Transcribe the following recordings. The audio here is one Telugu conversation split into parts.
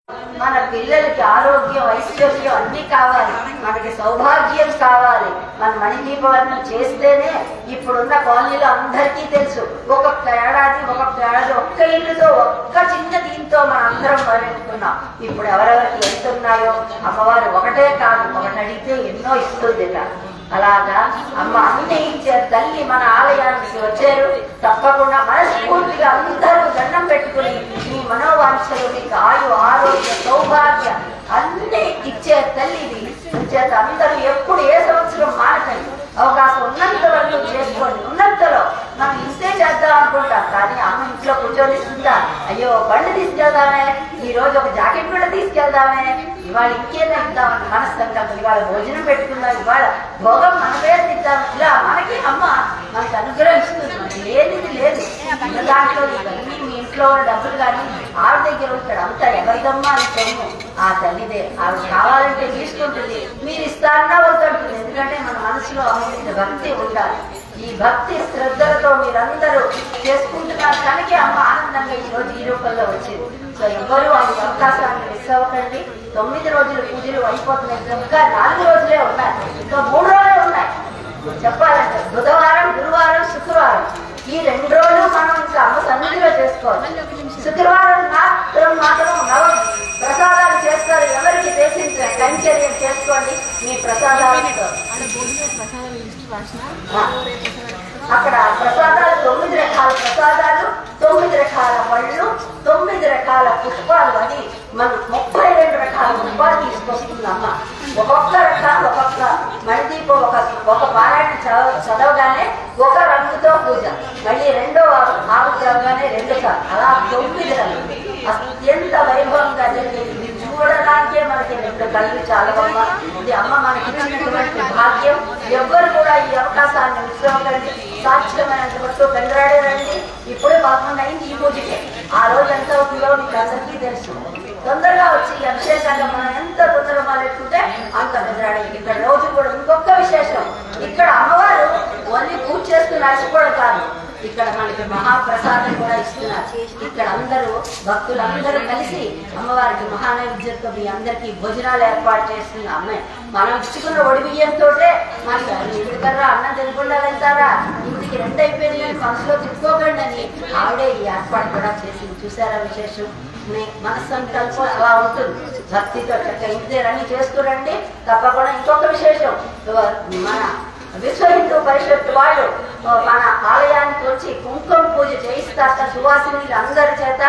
మన పిల్లలకి ఆరోగ్యం, ఐశ్వర్యం అన్ని కావాలి, మనకి సౌభాగ్యం కావాలి. మన మణిదీపవర్ణం చేస్తేనే ఇప్పుడున్న కాలనీలో అందరికీ తెలుసు. ఒక్కొక్క ఏడాది ఒక్క ఇల్లుతో ఒక్క చిన్న దీంతో మన అందరం పరిగెత్తుకున్నాం. ఇప్పుడు ఎవరెవరికి వెళ్తున్నాయో అమ్మవారు ఒకటే కాదు, ఒకటి అడిగితే ఎన్నో ఇస్తుంది. అలాగా అమ్మ అన్ని ఇచ్చారు. తల్లి మన ఆలయానికి వచ్చారు, తప్పకుండా మనస్ఫూర్తిగా అందరూ దండం పెట్టుకుని మీ మనోవాంఛలు, మీకు ఆయు, ఆరోగ్య, సౌభాగ్య అన్ని ఇచ్చే తల్లిది. చేత అందరూ ఎప్పుడు ఏ సంవత్సరం మానకండి, అవకాశం ఉన్నంత వరకు చేసుకోండి. ఉన్నంతలో మనం ఇంతే చేద్దాం అనుకుంటాం, కానీ అమ్మ ఇంట్లో కూర్చొనిస్తుందా? అయ్యో బండి తీసుకెళ్దామే, ఈ రోజు ఒక జాకెట్ కూడా తీసుకెళ్దామే, ఇవాళ ఇంకేనా ఇద్దామని మనస్సంకల్పం, ఇవాళ భోజనం పెట్టుకుందాం, ఇవాళ భోగం మన పేరు తిద్దాం. ఇలా మనకి అమ్మ మనకి అనుగ్రహిస్తుంది. మనకి లేనిది లేదు. దాంట్లో ఇవన్నీ మీ ఇంట్లో ఉన్న డబ్బులు కానీ ఆవిడ దగ్గర ఉంటాడు, అంతా ఎవరిదమ్మా అని సొమ్ము ఆ తల్లిదే. ఆవిడ కావాలంటే తీసుకుంటుంది, మీరు ఇస్తారన్నా వద్దంటుంది. ఎందుకంటే మన మనసులో అమ్మ భక్తి ఉండాలి. ఈ భక్తి శ్రద్ధలతో మీరందరూ చేసుకుంటున్నారు కనుక అమ్మ ఆనందంగా ఈ రోజు ఈ రూపంలో వచ్చింది. సో ఎవరు ఆ అవకాశాన్ని మిస్ అవ్వకండి. 9 రోజులు పూజలు అయిపోతున్నాయి, ఇంకా 4 రోజులే ఉన్నాయి, ఇంకా 3 రోజులే ఉన్నాయి. చెప్పాలంటే బుధవారం, గురువారం, శుక్రవారం ఈ 2 రోజులు మనం ఇంకా అమ్మ సన్నిధిలో చేసుకోవాలి. శుక్రవారం మాత్రం ప్రసాదాలు చేస్తారు. ఎవరికి చేసిన కైంకర్యం చేసుకోండి మీ ప్రసాదాలతో. అక్కడ ప్రసాదాలు 9 రకాల ప్రసాదాలు, 9 రకాల పళ్ళు, 9 రకాల పుష్పాలు అని మనం 32 రకాల పుష్పాలు తీసుకొస్తుందమ్మ. ఒక్కొక్క రకం ఒక్కొక్క మణిదీపం ఒక పారాయణ చదవగానే ఒక రంగుతో పూజ, మళ్ళీ రెండో ఆవు చదవగానే 2 సార్లు, అలా 9 రంగులు అత్యంత వైభవంగా జరిగేది. చూడడానికే మనకి 2 కళ్ళు చాలవమ్మ. ఇది అమ్మ మనకి ఇచ్చినటువంటి భాగ్యం. ఎవ్వరు కూడా ఈ అవకాశాన్ని మిస్ అవ్వకండి. సాధ్యమైనంత వరకు పెందరాడే రండి. ఇప్పుడే 11 అయింది ఈ పూజకే. ఆ రోజు ఎంత అవుతుందో మీకు అందరికీ తెలుసు. తొందరగా వచ్చి ఈ అభిషేకాన్ని మనం ఎంత తొందరగా మొదలెట్టుకుంటే అంత పెందరాడే. ఇక్కడ రోజు కూడా ఇంకొక విశేషం, ఇక్కడ అమ్మవారు ఓన్లీ పూజ చేస్తూ నడిచిపోవడం కాదు, ఇక్కడ మనకి మహాప్రసాదం కూడా ఇస్తున్నారు. ఇక్కడ అందరూ భక్తులందరూ కలిసి అమ్మవారికి మహానైవేద్యంతో మీ అందరికీ భోజనాలు ఏర్పాటు చేస్తున్న అమ్మాయి. మనం ఇచ్చుకున్న ఒడి బియ్యంతో మనకి ఎందుకర్రా అన్నం తినకుండా వెళ్తారా, ఇంటికి 2 అయిపోయింది అని మనసులో తిప్పుకోకండి అని ఆవిడే ఈ ఏర్పాటు కూడా చేసింది. చూసారా విశేషం? మనస్సంకల్పం అలా ఉంటుంది. భక్తితో చక్కగా ఇంటి దగ్గర అన్ని చేసుకురండి. తప్పకుండా ఇంకొక విశేషం, మన విశ్వ హిందూ పరిషత్ వాళ్ళు మన ఆలయానికి వచ్చి కుంకుమ పూజ చేయిస్తారట. సువాసిని అందరి చేత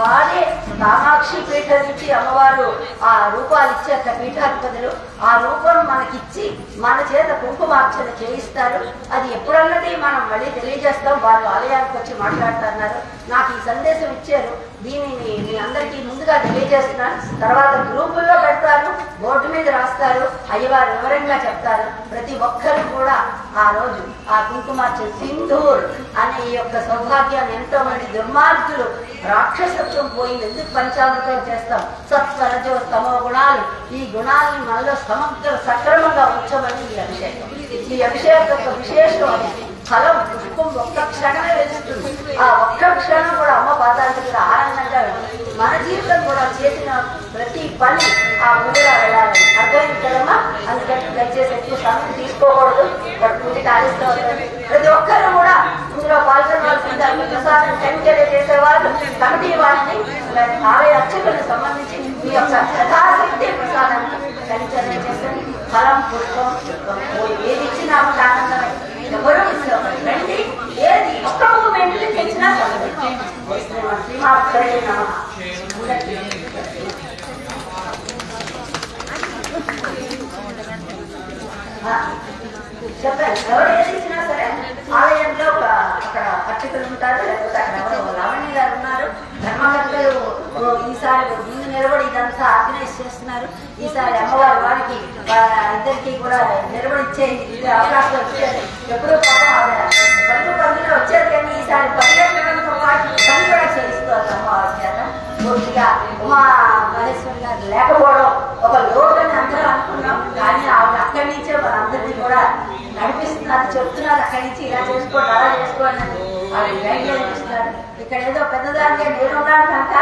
వారే కామాక్షి పీఠం నుంచి అమ్మవారు ఆ రూపాలు ఇచ్చారట, పీఠాధిపతులు. ఆ రూపం మనకిచ్చి మన చేత కుంకుమార్చన చేయిస్తారు. అది ఎప్పుడన్నది మనం మళ్ళీ తెలియజేస్తాం. వారు ఆలయానికి వచ్చి మాట్లాడుతున్నారు. నాకు ఈ సందేశం ఇచ్చారు, దీనిని మీ అందరికీ ముందుగా తెలియజేస్తున్నాను. తర్వాత గ్రూపుల్లో పెడతారు, బోర్డు మీద రాస్తారు, అయ్యవారు వివరంగా చెప్తారు. ప్రతి ఒక్కరు కూడా ఆ రోజు ఆ కుంకుమార్చన సింధూర్ అనే ఈ యొక్క సౌభాగ్యాన్ని ఎంతో మంది దుర్మార్గులు రాక్షసత్వం పోయింది. ఎందుకు పంచామృతం చేస్తాం? సత్వరజో తమో గుణాలు, ఈ గుణాలని మనలో సమగ్ర సక్రమంగా ఉంచమని ఈ అభిషేకం. ఈ అభిషేకం యొక్క విశేషం ఫలం పుష్పం ఒక్క క్షణమే వెలుస్తుంది. ఆ ఒక్క క్షణం కూడా అమ్మ పాదాల దగ్గర ఆనందంగా మన జీవితం కూడా చేసిన ప్రతి పని ఆ ముందుగా వెళ్ళాలి. అర్థమైందమ్మా? అందుకని దయచేసి ఎక్కువ సమయం తీసుకోకూడదు. పూజ కాలిస్తూ ఉంటుంది. ప్రతి ఒక్కరు కూడా ఇందులో పాల్గొనవలసింది. ప్రసాదం కైంకర్యం చేసేవాళ్ళు, కమిటీ వాళ్ళని, ఆలయ అర్చకులకు సంబంధించి మీ యొక్క యథాశక్తి ప్రసాదాన్ని కైంకర్యం చేస్తుంది. ఫలం పుష్పం ఏది ఇచ్చినా ఆనందమై ఎవరు రండి. ఏది ఒక్క మూమెంట్ తెచ్చినా శ్రీమాత్రే నమః. చెప్పండి, ఎవరు ఏది ఇచ్చినా సరే ఆలయంలో అక్కడ అర్చకులు ఉంటారు, లేకపోతే అక్కడ ఎవరో లావణ్య గారు ఉన్నారు, ధర్మకర్తలు ఈసారి ముందు నిలబడి ఇదంతా ఆర్గనైజ్ చేస్తున్నారు. ఈసారి అమ్మవారి వారికి ఇద్దరికి కూడా నిలబడిచ్చే అవకాశం వచ్చేది. ఎప్పుడూ పాపం ఆవిడ పందులో వచ్చేది, కానీ ఈసారి పర్యటనతో పాటు పని కూడా చేయిస్తారు అమ్మవారి చేత. పూర్తిగా ఉమా మహేశ్వరి గారు లేకపోవడం ఒక లోటుని అందరూ అనుకున్నాం, కానీ ఆవిడ అక్కడి నుంచే వాళ్ళందరినీ కూడా నడిపిస్తున్నారు, చెప్తున్నారు. అక్కడి నుంచి ఇలా చేసుకోండి, అలా చేసుకోండి అని వాళ్ళు గైడ్ లైన్ ఇస్తారు. ఇక్కడ ఏదో పెద్దదానికే నేనున్నాను కనుక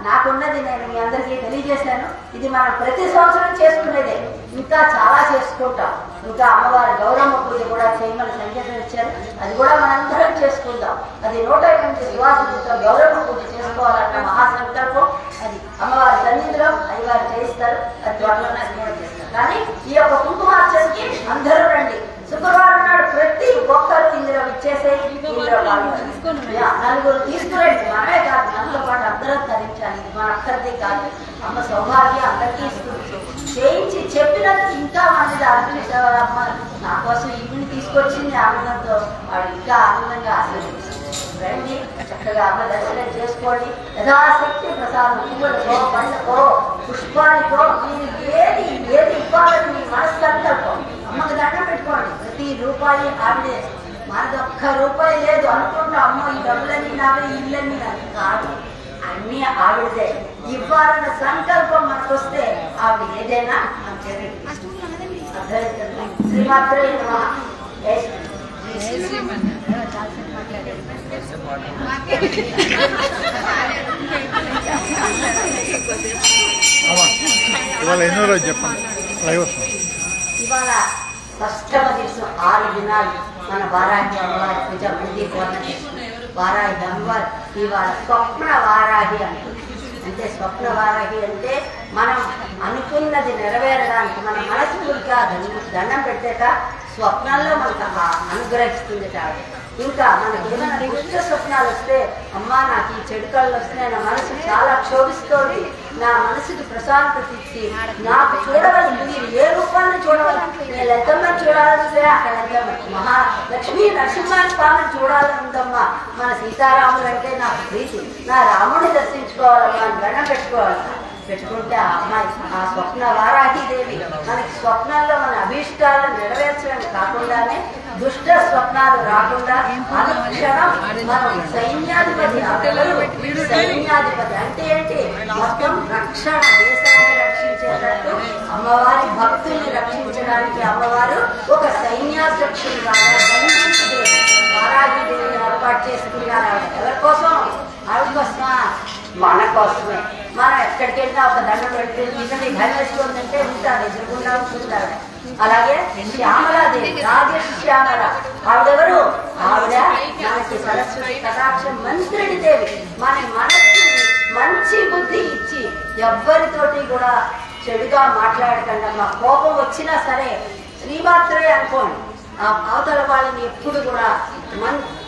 నాకున్నది నేను మీ అందరికీ తెలియజేశాను. ఇది మనం ప్రతి సంవత్సరం చేసుకునేదే, ఇంకా చాలా చేసుకుంటాం. ఇంకా అమ్మవారి గౌరమ్మ పూజ కూడా చేయమని సంకేతం ఇచ్చారు, అది కూడా మనందరం చేసుకుందాం. అది 108 శ్వాసలతో గౌరమ్మ పూజ చేసుకోవాలన్న మహాసంకల్పం. అది అమ్మవారి సన్నిధిలో అయ్యవారు చేయిస్తారు, అది త్వరలోనే చేస్తారు. కానీ ఈ యొక్క కుంకుమార్చనకి అందరూ రండి. శుక్రవారం నాడు ప్రతి ఒక్కరు ఇందులో ఇచ్చేసే ఇందులో నలుగురు తీసుకురండి. మనమే కాదు, మనతో పాటు అందరం ధరించాలి. ఇది మన అక్కడిది కాదు, అమ్మ సౌభాగ్యం అందరికీ ఇస్తుంది. చేయించి చెప్పినందుకు ఇంకా మంది అనిపించారు. అమ్మ నా కోసం ఇవిని తీసుకొచ్చింది ఆనందంతో, వాడు ఇంకా ఆనందంగా ఆశీర్వదిస్తారు. రండి, చక్కగా అమ్మ దర్శనం చేసుకోండి. యథాశక్తి ప్రసాదం పువ్వులతో, పండ్లతో, పుష్పాలతో మీరు ఏది ఏది ఇవ్వాలని మీ మనస్సంకల్పం. అమ్మకు దండం పెట్టుకోండి. ప్రతి రూపాయి ఆవిడే, మనది ఒక్క రూపాయి లేదు అనుకుంటా. అమ్మ ఈ డబ్బులన్నీ నావే, ఇళ్ళన్నీ నాకు కాదు, అన్నీ ఆవిడదే. ఇవ్వాలన్న సంకల్పం మనకు వస్తే ఆవిడ ఏదైనా మన చేతికి అర్థమవుతుంది. శ్రీమాత్రే నమః. ఇవాళ ఎన్నో రోజు చెప్పండి. ఇవాళ అష్టమ దివసం 6 దినాలు మన వారాహి అమ్మవారి పూజ మంది కోరిన వారాహి అమ్మవారు ఇవాళ స్వప్న వారాహి అంటుంది. అంటే స్వప్న వారాహి అంటే మనం అనుకున్నది నెరవేరడానికి మన మనస్ఫూర్తిగా దండం పెడితేట స్వప్నాల్లో మనకు అనుగ్రహిస్తుంది. ఇంకా మనకి ఏమైనా దుష్ట స్వప్నాలు వస్తే, అమ్మా నాకు ఈ చెడు కళ్ళు వస్తున్నాయి, నా మనసు చాలా క్షోభిస్తోంది, నా మనసుకి ప్రశాంతత ఇచ్చి నాకు చూడవలసి, మీరు ఏ రూపాన్ని చూడవాలి, నేను లలితమ్మని చూడాలంటే అక్కడ లలితమ్మ, మహాలక్ష్మి నరసింహ స్వామిని చూడాలనుందమ్మా, మన సీతారాముడు అంటే నాకు ప్రీతి, నా రాముడిని దర్శించుకోవాలమ్మా అని దండం పెట్టుకుంటే ఆ అమ్మాయి ఆ స్వప్న వారాహిదేవి మనకి స్వప్నాల్లో మన అభీష్టాలను నెరవేర్చడం కాకుండానే దుష్ట స్వప్నాలు రాకుండా అనుక్షణం మనం సైన్యాధిపతి. సైన్యాధిపతి అంటే ఏంటి? మొత్తం రక్షణ, దేశాన్ని రక్షించేటట్టు అమ్మవారి భక్తుల్ని రక్షించడానికి అమ్మవారు ఒక సైన్యాధ్యక్షుడు వారాహిదేవిని ఏర్పాటు చేసుకున్నారు. ఎవరి కోసం? ఆవిడ కోసమా? మన కోసమే. మనం ఎక్కడికి వెళ్ళినా ఒక దండం పెడితే నిజంగా భయం వేసుకోందంటే ఉంటారు, ఎదురుకుండా ఉంటుంటారు. అలాగే శ్యామలాదేవి, రాజశ్యామల, ఆవిడెవరు? ఆవిడ మనకి సరస్వతి కటాక్ష మంత్రిడి దేవి. మన మనస్సుని మంచి బుద్ధి ఇచ్చి ఎవ్వరితోటి కూడా చెడుగా మాట్లాడకుండా, మా కోపం వచ్చినా సరే శ్రీమాత్రే అనుకోండి. ఆ అవతల వాళ్ళని ఎప్పుడు కూడా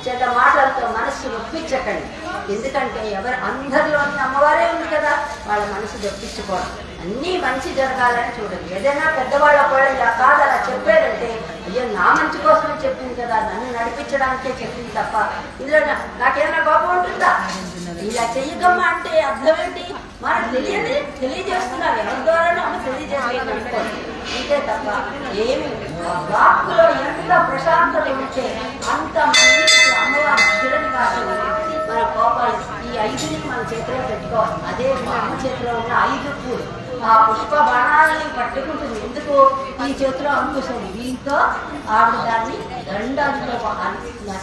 చెడ్డ మాటలతో మనస్సు నొప్పించకండి. ఎందుకంటే అందరిలోని అమ్మవారే ఉంది కదా, వాళ్ళ మనసు నొప్పించుకోవడం. అన్నీ మంచి జరగాలని చూడండి. ఏదైనా పెద్దవాళ్ళ కూడా ఇలా కాదు అలా చెప్పేదంటే, అయ్యో నా మంచి కోసమే చెప్పింది కదా, నన్ను నడిపించడానికే చెప్పింది తప్ప ఇందులో నాకేమైనా కోపం ఉంటుందా? ఇలా చెయ్యకమ్మా అంటే అర్థం ఏంటి? మనకు తెలియజేస్తున్నారు, ఎవరి ద్వారానో అమ్మ తెలియజేస్తున్నారు అంతే తప్ప ఏమి. వాక్కులో ఎంత ప్రశాంతత ఉంటే అంత మంది అమ్మవారి స్థిరని కాదు. మన కోపాలు ఈ 5ని మన చేతిలో పెట్టుకోవాలి. అదే అమ్మ చేతిలో ఉన్న 5 పూలు, ఆ పుష్ప బాణాలని పట్టుకుంటుంది. ఎందుకు? ఈ చేతిలో అంకుశం, దీంతో ఆవిడ దాన్ని దండాలతో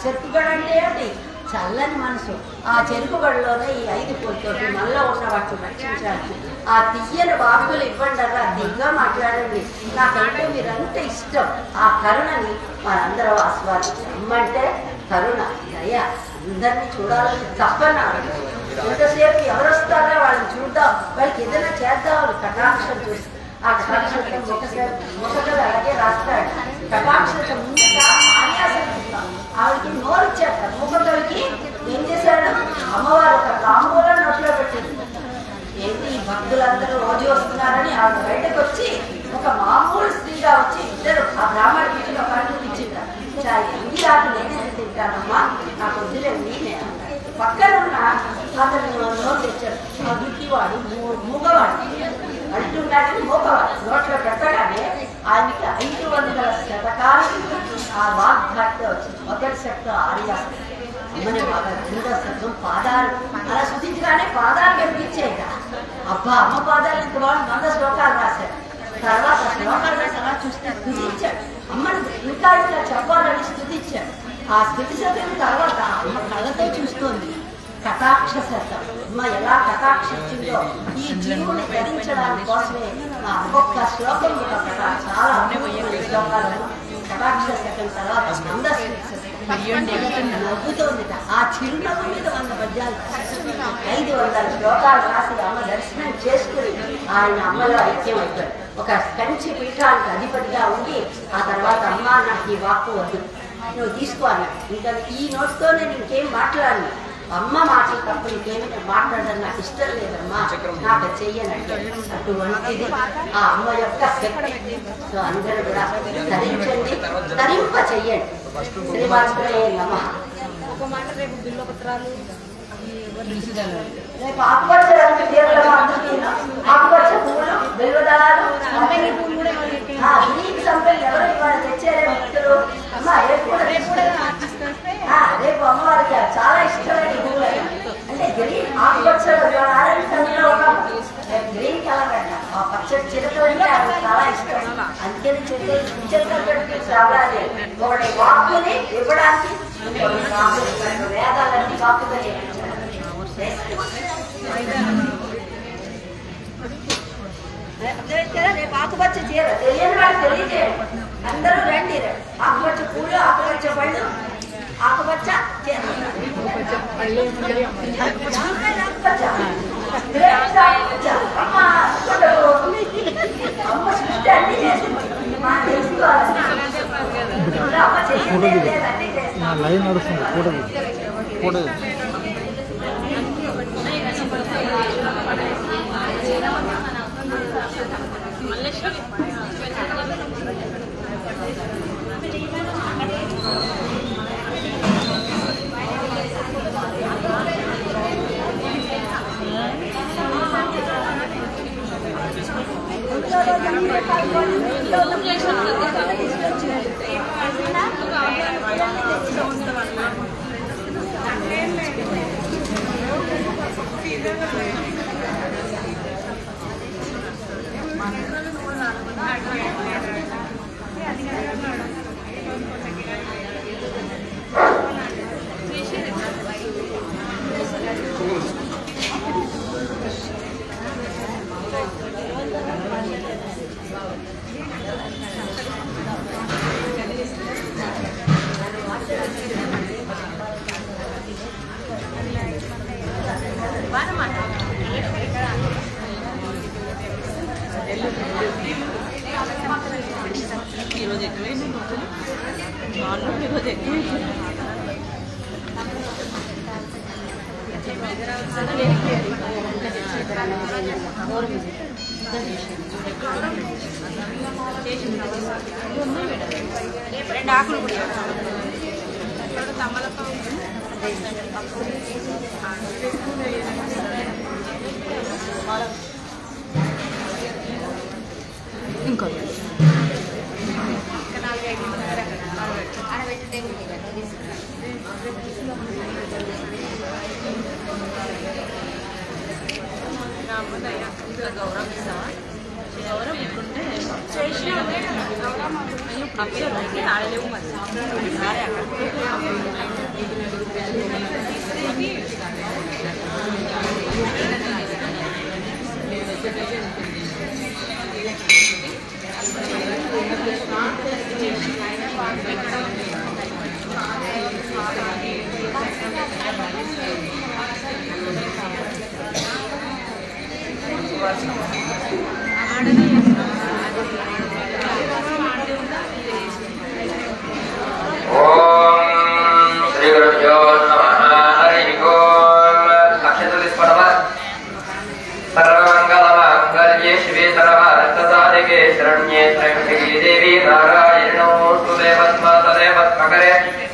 చెరుకుగడ అంటే ఏంటి? చల్లని మనసు. ఆ చెరుకుగడలోనే ఈ 5 పూలతోటి మనలో ఉన్న వాటిని రక్షించాలి. ఆ తీయని వాక్కులు ఇవ్వండి, అలా దిగ్గా మాట్లాడండి, నాకంటే మీరంటే ఇష్టం. ఆ కరుణని మనందరూ ఆస్వాదించాలి. అమ్మంటే కరుణ, దయ, అందరినీ చూడాలని తప్పన. ఎంతసేపు ఎవరు వస్తారో వాళ్ళని చూద్దాం, వాళ్ళకి ఏదైనా చేద్దాం, కటాక్షం చూసి ఆ కటాక్షంతో ముఖకథ అలాగే రాస్తాడు. కటాక్షంతో ముందుగా ఆన్యాసం చూస్తాం. ఆవిడకి నోరు ఇచ్చేస్తారు. ముఖకవికి ఏం చేశాడు? అమ్మవారు ఒక తాంబూలం నోట్లో పెట్టింది. ఏంటి ఈ భక్తులందరూ రోజు వస్తున్నారని ఆవిడ బయటకు వచ్చి ఒక మామూలు స్త్రీగా వచ్చి ఇద్దరు ఆ బ్రాహ్మణ వీటిలో కళ్ళు ఇచ్చింటారు. ఎంగి రాదు నేనే తింటానమ్మా, నాకు వద్దులే నేనే అన్నారు. పక్కన ఉన్న అతను నోరు తెచ్చాడు. ఆ గుడ్డివాడు మూగవాడు అంటున్నాడని మూగవాడు నోట్లో పెట్టగానే ఆయనకి 500 శతకాలు ఆ వాగ్భాట్తో వచ్చింది. మొదటి శబ్దం ఆర్యా అమ్మని బాగా, రెండో శబ్దం పాదాలు. అలా శుద్ధించగానే పాదాలు కనిపించాయి. అబ్బా అమ్మ పాదాలు ఇంత బాగుంది, 100 శ్లోకాలు రాశాడు. తర్వాత శ్లోకాలు రాసి అలా చూస్తే స్తుతించాడు. అమ్మని ఇంకా ఇంకా చెప్పాలని స్తుతించాడు. ఆ స్థితి శతం తర్వాత అమ్మ కళ్ళతో చూస్తోంది. కటాక్ష శతం అమ్మ ఎలా కటాక్షించిందో ఈ జీవుని ధరించడానికి కోసమే ఆ ఒక్కొక్క శ్లోకం చాలా శ్లోకాలను కటాక్ష శతం తర్వాత నవ్వుతోంది. ఆ చిరునవ్వు మీద 100 పద్యాలు 500 శ్లోకాలు రాసి అమ్మ దర్శనం చేసుకుని ఆయన అమ్మలో ఐక్యం అయిపోయాడు. ఒక కంచి పీఠానికి అధిపతిగా ఉండి ఆ తర్వాత అమ్మ నాకు ఈ వాక్కు వద్దు, నువ్వు తీసుకో అన్నాడు. ఇంకా ఈ నోట్తో నేను ఇంకేం మాట్లాడను, అమ్మ మాటలు తప్ప ఇంకేమి మాట్లాడడం నాకు ఇష్టం లేదమ్మా, నాకు చెయ్యనంటే అటువంటిది ఆ అమ్మ యొక్క శక్తి. సో అందరూ కూడా ధరించండి, ధరింప చెయ్యండి. శ్రీవాత్రే నమః. రేపు ఆకుపచ్చ రంగు చీరల ఆకుపచ్చ పువ్వులు, బెల్వదళాలు, గ్రీన్ సంపెల్ ఎవరు ఇవాళ తెచ్చారే భక్తులు. అమ్మ రేపు అమ్మవారికి చాలా ఇష్టమైన పువ్వులు అంటే గ్రీన్ ఆకుపచ్చలో ఆరెంజ్ కలర్లో ఒక గ్రీన్ కలర్ అంట. ఆ పచ్చడి చిరకలు అంటే అది చాలా ఇష్టం. అందుకని చెప్పి చిరకలు రావాలి. ఒకటి వాక్కుని ఇవ్వడానికి వేదాలన్నీ వాక్కుగా చేయించాలి. రేపు ఆకుపచ్చ చీర తెలియని వాళ్ళు తెలియజేయండి. అందరూ రండి. ఆకుపచ్చ పూలు, ఆకుపచ్చ పళ్ళు, ఆకుపచ్చ చీర, అమ్మ సృష్టి అన్ని చేసింది. లైన్ నడుస్తుంది ఫోటో ఫోటో ఈరోజు ఎక్కువైంది, ఈరోజు ఎక్కువైంది. రెండు ఆకులు కూడా తమ్మలతో ఇంకో గౌరవం ఇస్తావా? గౌరవం ఇప్పుంటే అప్పుడు ఆడలేవు మరి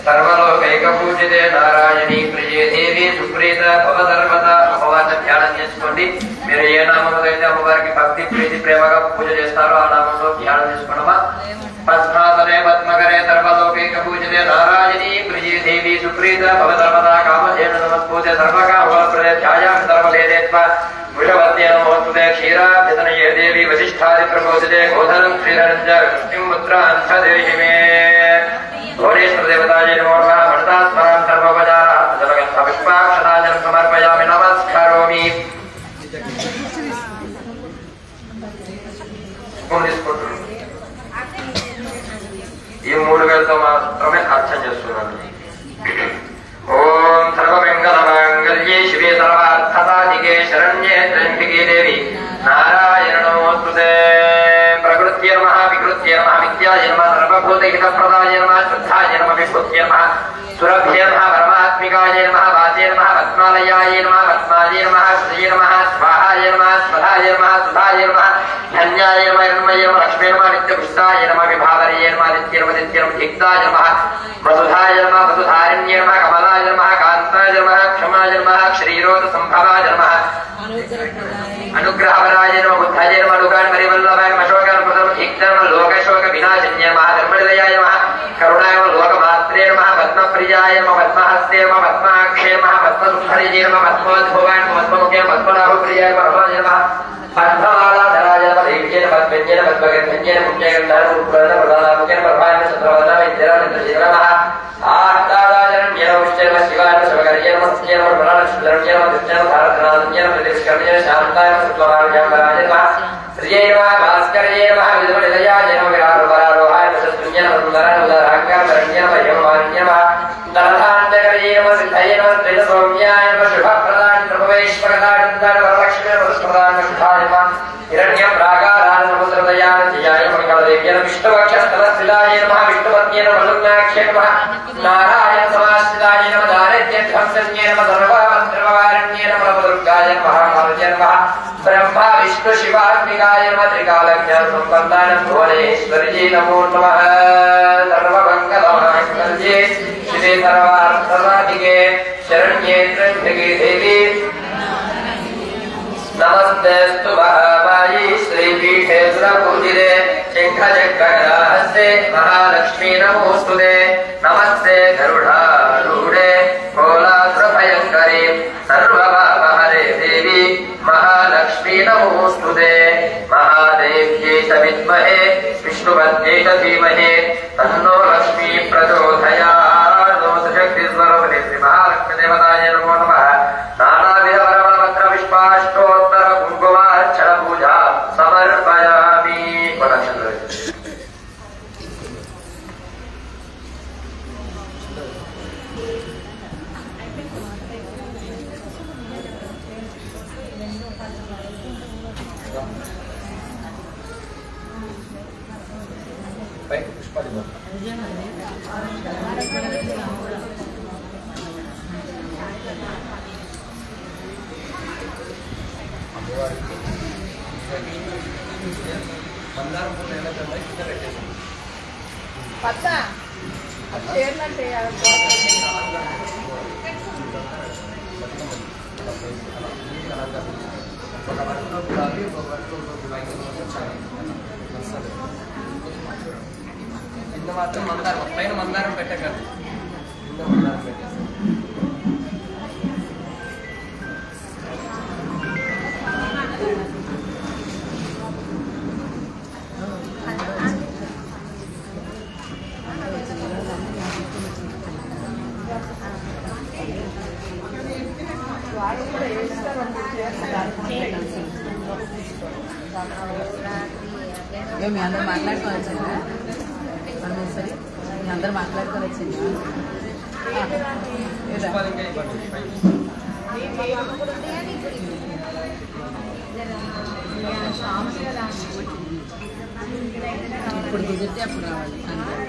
सर्वलोकैकपूजिते नारायणी प्रिये देवी सुप्रीत भवधर्मता అమ్మవారి ధ్యానం చేసుకోండి. మీరు ఏ నామంలో అయితే అమ్మవారికి భక్తి ప్రీతి ప్రేమగా పూజ చేస్తారో ఆ నామంలో ధ్యానం చేసుకోండమా. పద్మాసనే పద్మకరే సర్వలోకైకపూజితే నారాయణీ ప్రిये దేవి సుప్రీత భవధర్మతా కామధేను నమస్కూతే సర్వకామవరప్రదే ధ్యాయామి సర్వలేదేత్వ వృషవత్యేనమోస్తుతే క్షీరాభ్యసనయే దేవి వశిష్ఠాది ప్రబోధితే గోధరం శ్రీధరం చ వృష్టిం పుత్ర అంధదేహి మే भुवनेश्वर देवताय नमो नमः मणितास्मरां सर्वोपचाराः जलगन्धपुष्पाक्षताजलं समर्पयामि नमस्करोमि ఈ మూడు వేలతో మాత్రమే అర్చన చేస్తున్నాను. ఓం సర్వమంగళమాంగళ్యే శివే సర్వార్థసాధికే శరణ్యే త్ర్యంబకే దేవి నారాయణ నమోస్తుతే. ప్రకృత్యై నమః వికృత్యై నమః విద్యాయ నమః సర్వభూతహితప్రదాయ నమః శుద్ధాయ నమః విభూత్యై నమః సురభ్యై నమః పరమాత్మికాయ నమః వాచే నమః పద్మాలయాయ నమః పద్మాయ నమః శ్రీయ నమః స్వాహాయ నమః స్వధాయ నమః సుధాయ నమః ధన్యాయ నమః నిర్మయ నమః లక్ష్మీ నమః నిత్యపుష్టాయ నమః విభావరయ నమః నిత్యర్మ దిక్తాయ నమః వసుధాయ నమః వసుధారిణ్యై నమః కమలాయ నమః కాంతాయ నమః క్షమాయ నమః శ్రీరోధ సంభవాయ నమః అనుగ్రహవరాయ నమః బుద్ధాయ నమః లోకాన్ పరివల్లభాయ నమః శోకాన్ ప్రథమ దిక్తమ లోకశోక వినాశన్య నమః ధర్మనిలయాయ నమః కరుణాయ నమః లోకమాత్రే నమః పద్మప్రియాయ నమః పద్మహస్తే నమః పద్మాక్షే నమః పద్మసుందరిజే నమః పద్మోద్భవాయ నమః పద్మముఖే పద్మనాభప్రియాయ నమః పరమాయ నమః పద్మమాలాధరాయ నమః దేవ్యేన పద్మన్యేన పద్మగంధన్యేన పుణ్యగంధాన పుష్పేణ ప్రధానాముఖేన ప్రభాయేన చంద్రవదన వైద్యరాజేన నమః ఆర్తారాజన్యేన ఉశ్చైన శివాయ శివకర్యేన ముఖ్యేన ప్రధానశ్వరన్యేన దిష్టేన భారతనాథన్యేన ప్రతిష్కర్యేన శాంతాయ శుక్లమార్యామరాయ నమః శ్రీయే నమః భాస్కర్యే నమః విద్మనిలయాయ నమః విరారోహాయ శస్త్రున్యేన సుందరాయ ఉదారాకారన్యేన వయమాన్యేన నమః ధనధాన్యకర్యే నమః సిద్ధయే నమః త్రిసౌమ్యాయ నమః శుభప్రదాయ ప్రభవేశ్వరదాయ వరలక్ష్మీ వరస్ప్రదాయ శుభాయ నమః హిరణ్య ప్రాకారాయ సముద్రదయాన జియాయ మంగళదేవ్యేన విష్ణువక్షస్థలస్థితాయ నమః విష్ణుపత్యేన మధుమ్నాక్షే నమః నారాయణ సమాశ్రితాయ నమః దారిద్ర్యధ్వంసన్యే నమః సర్వమంత్రవారణ్యే నమః దుర్గాయ నమః మారుత్యే నమః బ్రహ్మ విష్ణు శివాత్మికాయ నమః త్రికాలజ్ఞాన సంపన్నాయ భువనేశ్వర్యే నమో నమః సర్వమంగళమాంగళ్యే శివే సర్వార్థసాధికే శరణ్యే త్ర్యంబకే దేవి నమస్తేస్తు మహామాయి శ్రీపీఠే సురపూజితే శంఖచక్రహస్తే మహాలక్ష్మీ నమోస్తుతే. నమస్తే గరుడారూఢే కోలాసురభయంకరే సర్వపాపహరే దేవి మహాలక్ష్మీ నమోస్తుతే. మహాదేవ్యై చ విద్మహే విష్ణుపత్యై చ ధీమహి తన్నో లక్ష్మీ ప్రచోదయాత్. శక్తిస్వరూపిణి శ్రీ మహాలక్ష్మీ దేవతాయ నమో నమః. నానావిధ వరవరపత్ర విశ్వాష్టోత్తర కుంకుమార్చన పూజా సమర్పయామి. పచ్చా చేయాలంటే కింద మాత్రం మందారం పైన మందారం పెట్టకండి. కింద మందారం పెట్టేసి మీ అందరూ మాట్లాడుకోవచ్చిందా సరే మీ అందరూ మాట్లాడుకోవచ్చిందా ఎప్పుడు కుదిరితే అప్పుడు రావాలి.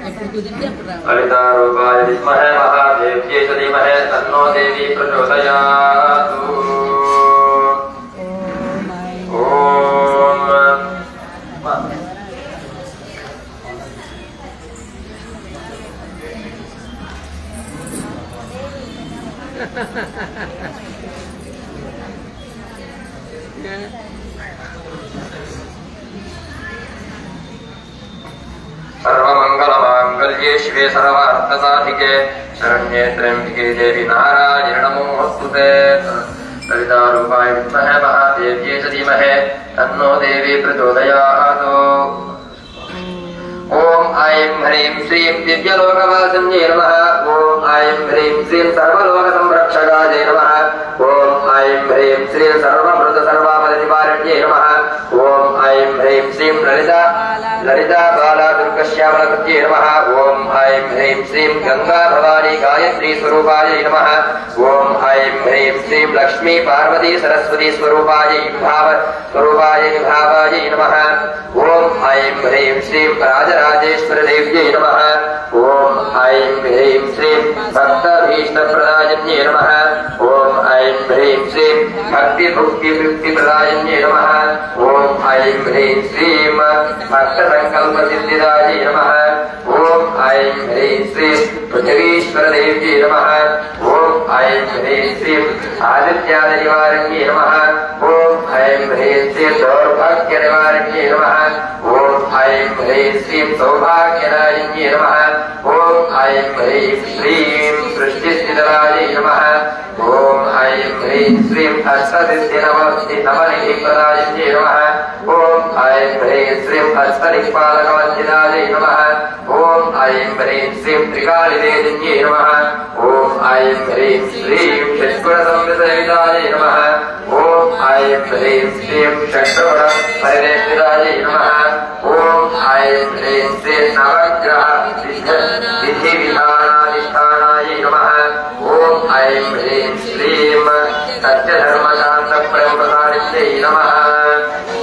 ఎప్పుడు కుదిరితే అప్పుడు రావాలి. లలితారూపాయ విద్మహే మహాదేవ్యై చ ధీమహి తన్నో దేవీ ప్రచోదయాత్. सर्वमंगलमांगल्ये शिवे सर्वार्थसाधिके शरण्ये त्र्यंबके देवी नारायण नमोस्तुते. ललितारूपाय विद्महे महादेव्यै च धीमहि तन्नो देवी प्रचोदयात्. ओम ऐं ह्रीं श्रीं दिव्यलोकवासिन्यै नमः ॐ ऐं ह्रीं श्रीं सर्वलोकसंरक्षकायै नमः ॐ ऐं ह्रीं श्रीं सर्वभृत सर्वापदनिवारण्यै नमः ॐ ऐं ह्रीं श्रीं ललिता बाला दुर्गश्यामलकृत्यै नमः ॐ ऐं ह्रीं श्रीं गंगा भवानी गायत्री स्वरूपायै नमः ॐ ऐं ह्रीं श्रीं लक्ष्मी पार्वती सरस्वती स्वरूपायै भावायै नमः ॐ ऐं ह्रीं श्रीं राजराजेश्वर देव्यै नमः ॐ ऐं ह्रीं श्रीं भक्तभीष्टप्रदायिन्यै नमः ॐ ऐं ह्रीं श्रीं भक्तिमुक्तिप्रदायिन्यै नमः ॐ ऐं ह्रीं श्रीं भक्तसङ्कल्पसिद्धिदायै नमः ॐ ऐं ह्रीं श्रीं पृथ्वीश्वरदेव्यै नमः ॐ ऐं ह्रीं श्रीं आदित्यादिनिवारण्यै नमः ॐ ऐं ह्रीं श्रीं दौर्भाग्यनिवारण्यै नमः ॐ ऐं ह्रीं श्रीं सौभाग्यदायिन्यै नमः ॐ ऐं ह्रीं श्रीं सृष्टिस्थितरायै नमः ॐ ऐं ह्रीं श्रीं हस्तसिद्धिनवनिधिप्रदायिन्यै नमः ॐ ऐं ह्रीं श्रीं हस्तदिक्पालकवन्दितायै नमः ॐ ऐं ह्रीं श्रीं त्रिकालिवेदिन्यै नमः ॐ ऐं ह्रीं श्रीं षट्गुणसंवितयुतायै नमः ॐ ऐं ह्रीं श्रीं षट्गुणपरिवेष्टितायै नमः ॐ ऐं ह्रीं श्रीं नवग्रह विधिविधानाधिष्ठानायै नमः ॐ ऐं ह्रीं श्रीं सत्यधर्मशान्तप्रप्रसादित्यै नमः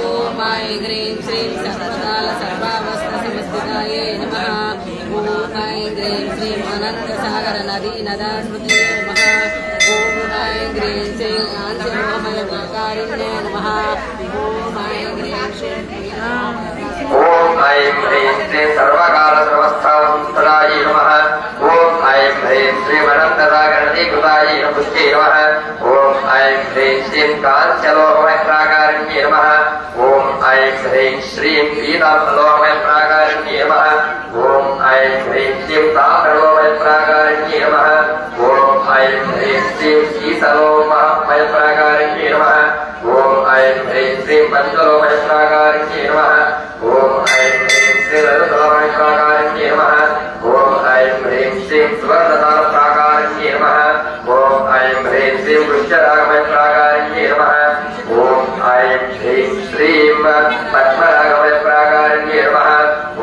ॐ ऐं ह्रीं श्रीं सर्वकाल सर्वावस्थासमस्थितायै नमः ॐ ऐं ह्रीं श्रीं अनन्तसागर नदी नदास्मृत्यै नमः ॐ ऐं ह्रीं श्रीं काञ्चनमयकारिण्यै नमः ॐ ऐं ह्रीं श्रीं ॐ ऐं ह्रीं श्रीं सर्वकाल सर्वस्थावस्तदायै नमः ॐ ऐं ह्रीं श्रीं अनन्तसागरनदीकृतायै नमस्ते नमः ॐ ऐं ह्रीं श्रीं काञ्चलोकमयप्राकारिण्यै नमः ॐ ऐं ह्रीं श्रीं पीताम्बलोकमयप्राकारिण्यै नमः ॐ ऐं ह्रीं श्रीं ताम्रलोकमयप्राकारिण्यै नमः ॐ ऐं ह्रीं श्रीं शीतलोकमयप्राकारिण्यै नमः ॐ ऐं ह्रीं श्रीं पञ्चलोकमयप्राकारिण्यै नमः ॐ ऐं ह्रीं श्रीं ललितलोकमयप्राकारिण्यै नमः ॐ ऐं ह्रीं श्रीं सुवर्णतालप्राकारिण्यै नमः ॐ ऐं ह्रीं श्रीं वृक्षरागमयप्राकारिण्यै नमः ॐ ऐं ह्रीं श्रीं पद्मरागमयप्राकारिण्यै नमः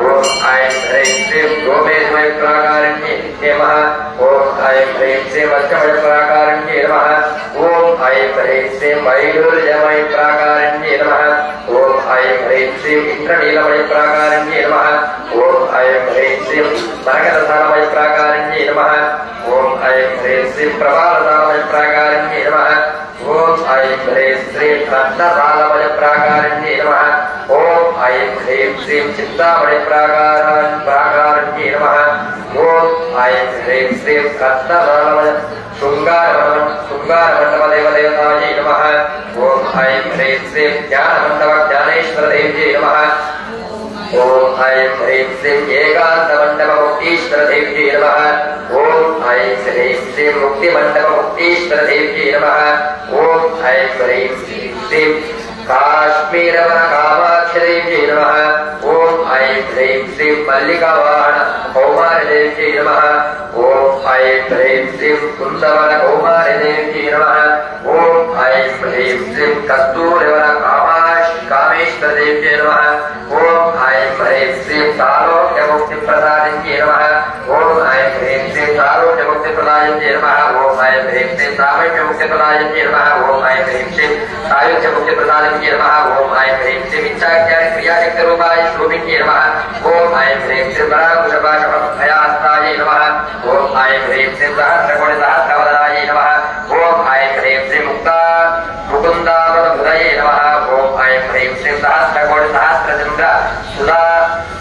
ॐ ऐं ह्रीं श्रीं गोमेधमयप्राकारिण्यै नमः ॐ ऐं ह्रीं श्रीं वज्रमयप्राकारिण्यै नमः ॐ ऐं ह्रीं श्रीं वैडूर्यमयप्राकारिण्यै नमः ॐ ऐं ह्रीं श्रीं इन्द्रनीलमयप्राकारिण्यै नमः ॐ ऐं ह्रीं श्रीं मरकतधारमयप्राकारिण्यै नमः ॐ ऐं ह्रीं श्रीं प्रभालधारमयप्राकारिण्यै नमः ॐ ऐं ह्रीं श्रीं रत्नसालमयप्राकारिण्यै नमः ॐ ऐं ह्रीं श्रीं चिन्तामणिप्राकारिण्यै नमः ॐ ऐं ह्रीं श्रीं रत्नसालमय शृङ्गारमण्डपदेवदेवतायै नमः ॐ ऐं ह्रीं श्रीं ज्ञानमण्डपज्ञानेश्वरदेव्यै नमः ॐ ऐं ह्रीं श्रीं एकान्तमण्डपमुक्तीश्वरदेव्यै नमः ॐ ऐं ह्रीं श्रीं मुक्तिमण्डपमुक्तीश्वरदेव्यै नमः ॐ ऐं ह्रीं श्रीं काश्मीरवनकामाक्षदेव्यै नमः ॐ ऐं ह्रीं श्रीं मल्लिकावाहन कौमारदेव्यै नमः ॐ ऐं ह्रीं श्रीं कुन्दवनकौमारदेव्यै नमः ॐ ऐं ह्रीं श्रीं कस्तूरिवनकामेश्वरदेव्यै नमः ॐ ऐं ह्रीं श्रीं सालोक्यमुक्तिप्रदायिन्यै नमः ॐ ऐं ह्रीं श्रीं सालोक्यमुक्तिप्रदायिन्यै नमः ॐ ऐं ह्रीं श्रीं सामीप्यमुक्तिप्रदायिन्यै नमः ॐ ऐं ह्रीं श्रीं सायुज्यमुक्तिप्रदायिन्यै नमः ॐ ऐं ह्रीं श्रीं इच्छाज्ञानि क्रियाशक्तिरूपाय शोभिन्यै नमः ॐ ऐं ह्रीं श्रीं पराकुशपाशमभयास्तायै नमः ॐ ऐं ह्रीं श्रीं सहस्रकोटिसहस्रवदनायै नमः ॐ ऐं ह्रीं श्रीं मुकुन्दामृतहृदये नमः ॐ ऐं ह्रीं श्रीं सहस्रकोटिसहस्रचन्द्र सुधा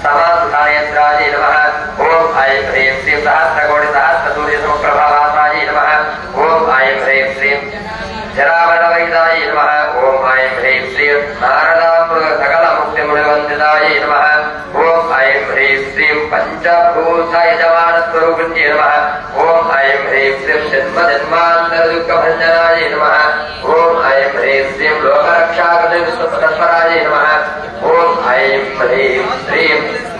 समासुधानेत्रायै नमः ॐ ऐं ह्रीं श्रीं सहस्रकोटिसहस्रसूर्यसमप्रभावासायै नमः ॐ ऐं ह्रीं श्रीं जरामरणवैदायै नमः ॐ ऐं ह्रीं श्रीं नारदामृगसकलमुक्तिमुनिवन्दितायै नमः ॐ ऐं ह्रीं श्रीं पञ्चभूतयजमानस्वरूपिण्यै नमः ॐ ऐं ह्रीं श्रीं जन्मजन्मान्तरदुःखभञ्जनायै नमः ॐ ऐं ह्रीं श्रीं लोकरक्षाकृते विश्वतत्परायै नमः ॐ ऐं ह्रीं श्रीं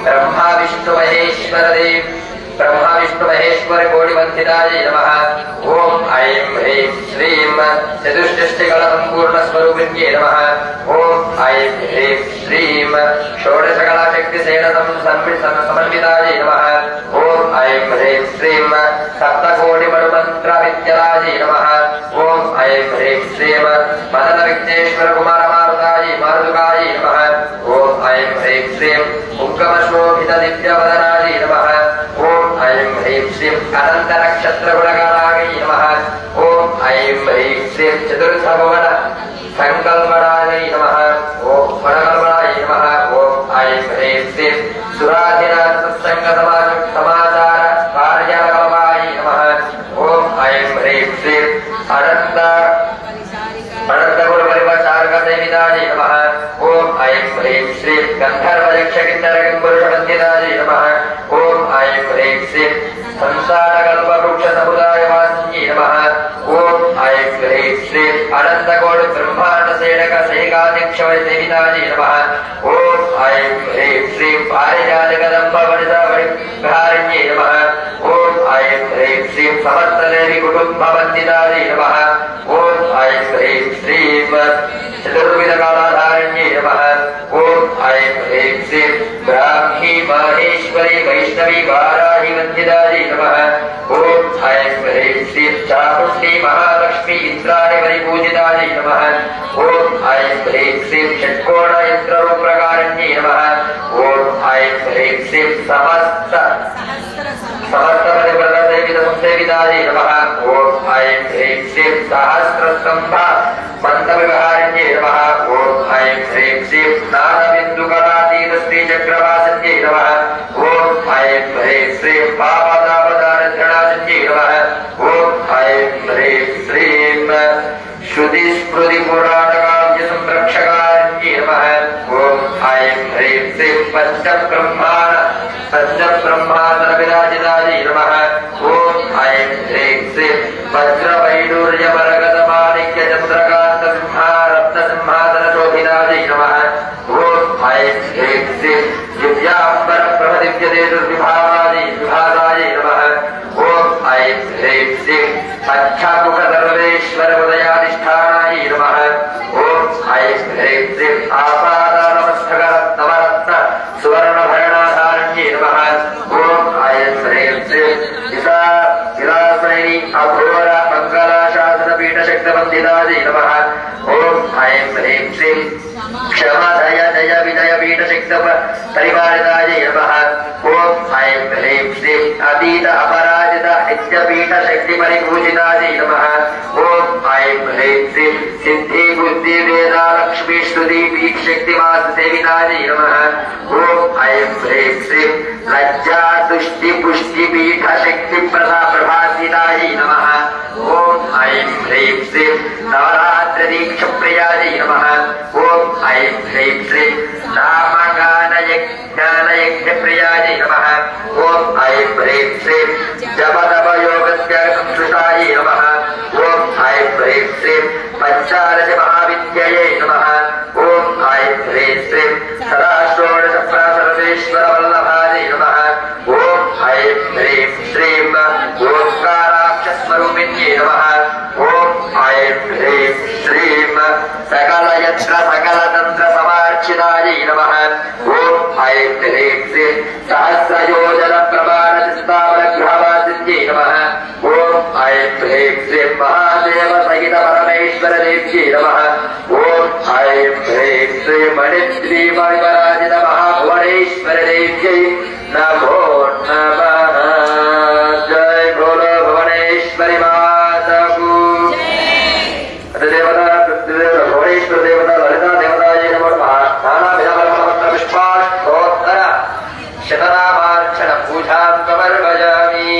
ब्रह्मा विष्णु महेश्वर देव ब्रह्मा विष्णु महेश्वर कोटिवंदितायै नमः। ओम ऐं ह्रीं श्रीं चतुष्षष्टिकल संपूर्ण स्वरूपिण्यै नमः। ओम ऐं ह्रीं श्रीं षोडशकला शक्ति सेन समन्वितायै नमः। ओम ऐं ह्रीं श्रीं सप्तकोटि मणुमन्त्र विद्यायै नमः। ओम ऐं ह्रीं श्रीं मदन विघ्नेश्वर कुमार मारुतायै नमः। ओम ऐं ह्रीं श्रीं उग्गमशोभित दिव्यवदनायै नमः। ओम ऐं ह्रीं श्रीं अनंत नक्षत्र गुणगणायै नमः। ओम ऐं ह्रीं श्रीं चतुर्भुवन संकल्पनायै नमः। ओम फणकल्पनायै नमः। ओम ऐं ह्रीं श्रीं सुराधिनाथ सत्संग समाचार कार्यालकल्पायै नमः। ओम ऐं ह्रीं श्रीं अनंत गुरुपरिवारसार्गसेवितायै नमः। ओम ऐं ह्रीं श्रीं गन्धर्वयक्षकिन्नरकिम्पुरुषवन्दितायै नमः। ओम ऐं ह्रीं श्रीं संसारकल्पवृक्षसमुदायवासिन्यै नमः। ओम ऐं ह्रीं श्रीं अनन्तकोटि ब्रह्माण्डसेनक सेकाध्यक्षसेवितायै नमः। ओम ऐं ह्रीं श्रीं पारिजातकदम्बवनितावनिहारिण्यै नमः। ओम ऐं ह्रीं श्रीं समस्तदेवी कुटुम्बवन्दितायै नमः। ओम ऐं ह्रीं श्रीं चतुर्विधकालाधारण्यै नमः। ओम ऐं ह्रीं श्रीं ब्राह्मी माहेश्वरी वैष्णवी वाराही वन्दितायै नमः। ओम ऐं ह्रीं श्रीं चामुण्डी महालक्ष्मी इंद्राणि परिपूजितायै नमः। ओम ऐं ह्रीं श्रीं षट्कोण यन्त्ररूपकारिण्यै नमः। ओम ऐं ह्रीं श्रीं समस्त परिव्रतसेवितायै नमः। ओम ऐं ह्रीं श्रीं सहस्रस्तम्भ मन्दविहारिण्यै नमः। ओम ऐं ह्रीं श्रीं नादबिन्दुकलातीत श्रीचक्रवासिन्यै नमः। ओम ऐं ह्रीं श्रीं पापतापदारिद्रणासिन्यै नमः। ओम ऐं ह्रीं श्रीं श्रुतिस्मृतिपुराणकाव्यसंरक्षकारिण्यै नमः। ओम ऐं ह्रीं श्रीं पञ्चब्रह्माण्डविराजितायै नमः। ओम ऐं ह्रीं श्रीं वज्रवैडूर्यमरगतमाणिक्यचन्द्रकान्तसिंहारत्नसिंहासनशोभितायै नमः। ओम ऐं ह्रीं श्रीं दिव्याम्बरप्रभदिव्यतेजोर्विभासायै नमः। ओम ऐं ह्रीं श्रीं पञ्चमुखसर्वेश्वर उदयाधिष्ठानायै नमः। ओम ऐं ह्रीं श्रीं आपादानमस्तकरत्नवरत्न सुवर्णभरणाधारण्यै नमः। ओम ऐं ह्रीं श्रीं विलासैनी अघोर मङ्गलाशासनपीठशक्तिवन्दितायै नमः। ओम ऐं ह्रीं श्रीं क्षमदय जय विजय पीठशक्तिपरिपालितायै नमः। ओम ऐं ह्रीं श्रीं अतीत अपराजित नित्यपीठशक्तिपरिपूजितायै नमः। ओम ऐं ह्रीं श्रीं सिद्धि बुद्धि वेदा लक्ष्मी श्रुति पीठशक्तिवाससेवितायै नमः। ओम ऐं ह्रीं श्रीं लज्जा तुष्टि पुष्टि पीठशक्तिप्रभासितायै नमः। ओम ऐं ह्रीं श्रीं नवरात्रदीक्षप्रियायै नमः। ओम ऐं ह्रीं श्रीं नामगानयज्ञप्रियायै नमः। ओम ऐं ह्रीं श्रीं जपतपयोगत्यागसंश्रुतायै नमः। ओम ऐं ह्रीं श्रीं पञ्चादश महाविद्ययै नमः। ओम ऐं ह्रीं श्रीं सदा षोडशप्रासर्वेश्वरवल्लभायै नमः। ओम ऐं ह्रीं श्रीं ओंकाराक्षस्वरूपिण्यै नमः। ओम ऐं ह्रीं श्रीं सकलयत्र सकलतन्त्र समार्चितायै नमः। ओम ऐं ह्रीं श्रीं सहस्रयोजन प्रमाणचिन्तामणगृहवासिन्यै नमः। ओम ऐं ह्रीं श्रीं महादेव सहित परमेश्वर देव्यै नमः। ओम ऐं ह्रीं श्रीं मणिद्वीपविपराजित महाभुवनेश्वर देव्यै नमो नमः। जय बोलो भुवनेश्वरी माता को देवता भुवनेश्वर देवता ललिता देवतायै नमो नमः। नानाविधवर्णवस्त्र पुष्पाष्टोत्तर शतनामार्चन पूजां समर्पयामि।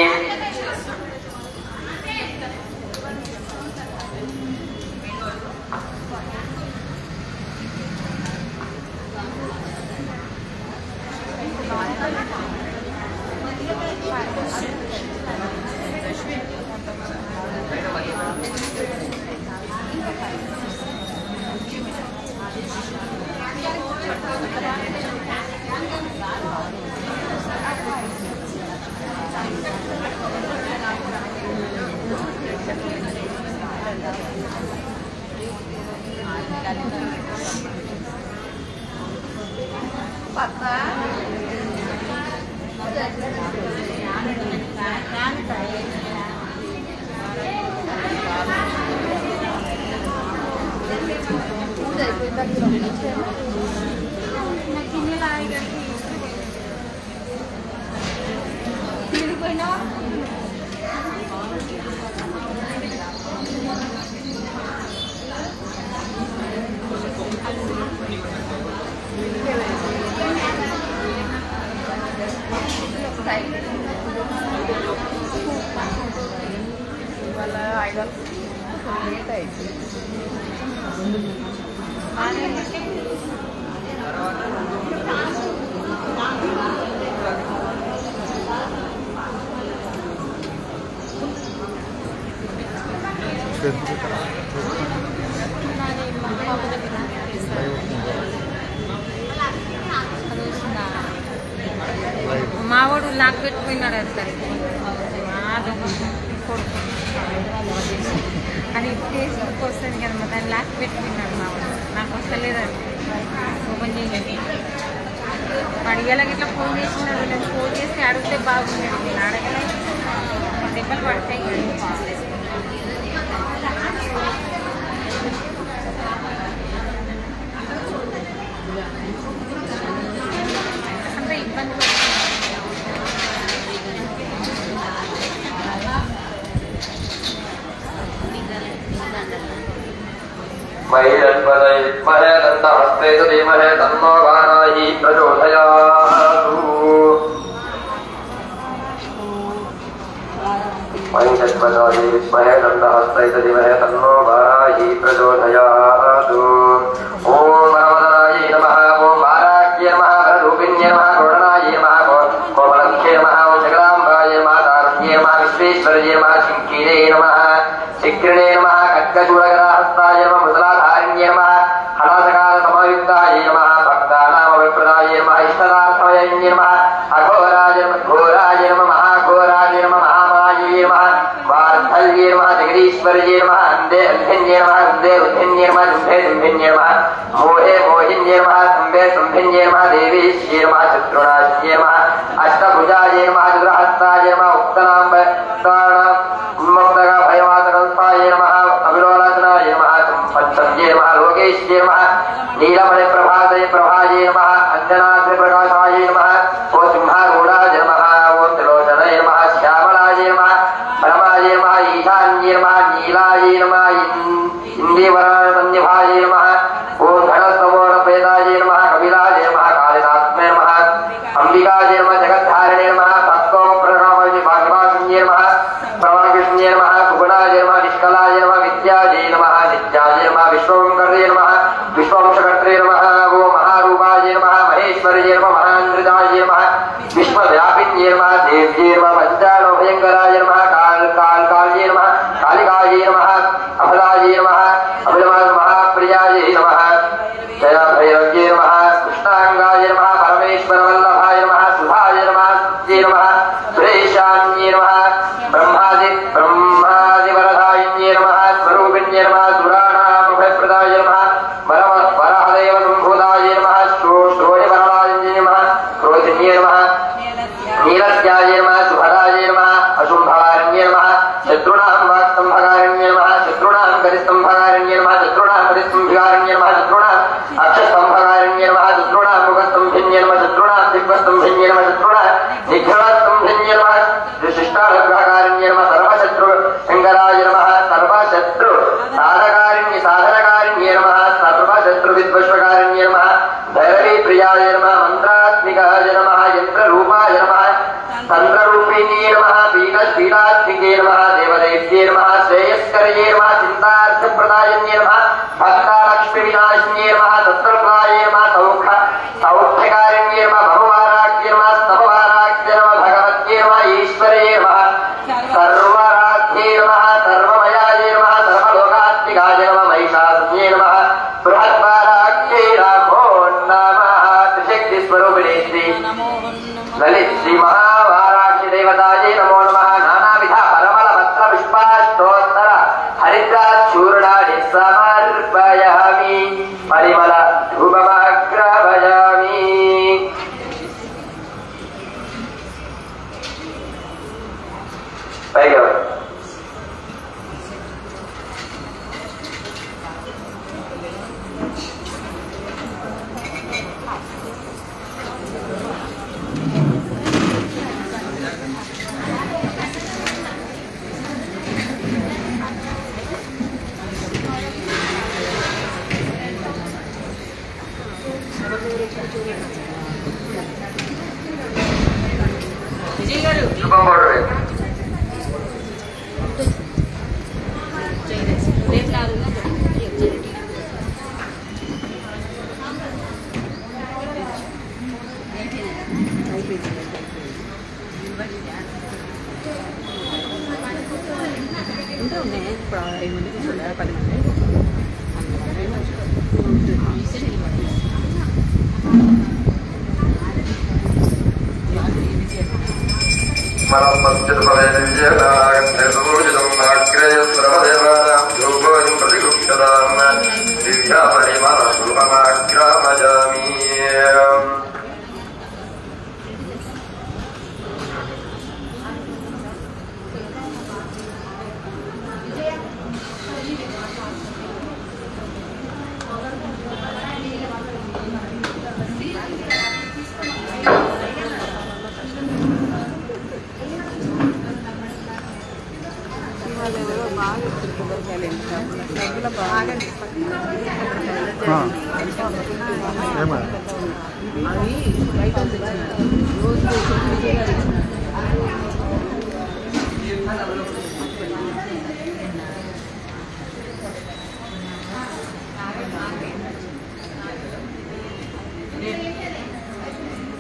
మావాడు నాకు పెట్టుకున్నాడు సరే అది ఫేస్బుక్ వస్తుంది కదమ్మా దాన్ని లాక్ పెట్టుకున్నాడు మావాడు నాకు వస్తలేదండి ఓపెన్ చేయలేదు అడిగేలాగా ఇట్లా ఫోన్ చేసినాడు నేను ఫోన్ చేసి అడిగితే బాగుండేది నేను అడగలేదు దెబ్బలు పడతాయి అంత ఇబ్బంది महे दन्तहस्ते धीमहे तन्नो वाराही प्रचोदयातु महे दन्तहस्ते धीमहे तन्नो वाराही प्रचोदयातु ओम नर्मदाय नमः ओम वाराह्ये नमः वररूपिण्ये नमः रोदनाय नमः कोमलक्षे नमः ओम जगदाम्बाय नमः तारण्ये नमः विश्वेश्वर्ये नमः शिङ्कीरे नमः शिक्रिणे नमः खड्गचूडगदाहस्ताय नमः मुसलाधारिण्ये नमः हलासकाल समयुक्ताय नमः भक्तानामभिप्रदाय नमः इष्टदार्थमये नमः अघोराय नमः घोराय नमः महाघोराय नमः महामाये नमः वार्धल्ये नमः जगदीश्वर्ये नमः अन्धे अन्धिन्ये नमः अन्धे उद्धिन्ये नमः दुःखे दुःखिन्ये नमः मोहे मोहिन्ये नमः सम्भे सम्भिन्ये नमः देवीश्ये नमः शत्रुनाश्ये नमः अष्टभुजाय नमः चतुर्हस्ताय नमः उक्तनाम्बकाणां उन्मुक्तका भयवातकल्पाय नमः अविलोलनाय नमः पंचम्ये नमः लोकेश्ये नमः नीलमणिप्रभाते प्रभाये नमः अंजनाद्रिप्रकाशाय नमः ओ सिंहारूढाय नमः ओ त्रिलोचनाय नमः श्यामलाय नमः परमाय नमः ईशान्ये नमः नीलाय नमः इन्दीवरान्यभाय नमः ओ घनस्तमोणपेदाय नमः कपिलाय नमः कालिनाथ्मे नमः अंबिकाय नमः जगद्धारिणे नमः भक्तोप्रणामाय भाग्यवान्ये नमः प्रवाकृष्ण्ये नमः कुगुणाय नमः निष्कलाय नमः विद्यायै नमः नित्याय नमः विश्वंकर्ये नमः विश्वंशकर्त्रे नमः वो महारूपाय नमः महेश्वर्ये नमः महान्द्रजाय नमः विश्वव्यापिन्ये नमः देव्ये नमः पञ्चानभयङ्कराय नमः काल्ये नमः कालिकाय नमः अफलाय नमः महाप्रियाय नमः जयाभैरव्ये नमः कृष्णांगाय नमः परमेश्वरवल्लभाय नमः सुधाय नमः सत्ये नमः सुरेशान्ये नमः ब्रह्मादिवरदायन्ये नमः स्वरूपिण्ये नमः सुराणामभयप्रदाय नमः वरहदेव सम्भूताय नमः श्रोणिवरदायन्ये नमः क्रोधिन्ये नमः नीलस्याय नमः सुभदाय नमः अशुम्भकारिण्ये नमः शत्रूणां वाक्स्तम्भकारिण्ये नमः शत्रूणां गरिस्तम्भकारिण्ये नमः शत्रूणां परिस्तम्भिकारिण्ये नमः शत्रूणां अक्षस्तम्भकारिण्ये नमः शत्रूणां मुखस्तम्भिन्ये नमः शत्रूणां दिग्वस्तम्भिन्ये नमः शत्रूणां निघ्रवस्तम्भिन्ये नमः विशिष्टानुग्रहकारिण्ये नमः सर्वशत्रु शङ्कराय नमः सर्वशत्रु साधनकारिण्ये नमः सर्वशत्रुविध्वंसकारिण्ये नमः भैरवी प्रियाय नमः मन्त्रात्मिकाय नमः यन्त्ररूपाय नमः तन्त्ररूपिण्ये नमः पीडात्मिके नमः देवदेव्ये नमः श्रेयस्कर्ये नमः चिन्तार्थप्रदायन्ये नमः भक्तालक्ष्मीविनाशिन्ये नमः तत्रप्राये नमः सौख्यकारिण्ये नमः भववाराख्ये नमः स्तववाराख्ये नमः भगवत्ये नमः ईश्वर्ये नमः सर्वराध्ये नमः सर्वमयाय नमः सर्वलोकात्मिकाय नमः महिषासुन्ये नमः बृहद्वाराख्ये नमो नमः त्रिशक्तिस्वरूपिणे श्री ललित श्री महावाराख्य దేవతాయై నమో నమః నానావిధ పరిమళ పత్ర పుష్పాష్టోత్తర హరిద్రాచూర్ణాన్ని సమర్పయామి పరిమళ ధూపమాగ్రాపయామి పైగా శుభం పడవే ఇంకా ఉన్నాయి ఇప్పుడు 5 మంది కూర్చోలే 10 మంది మనం పశ్చిమ ప్రతిగుప్తదాం దివ్యా పరిమళ ధూపమాగ్రాపయామి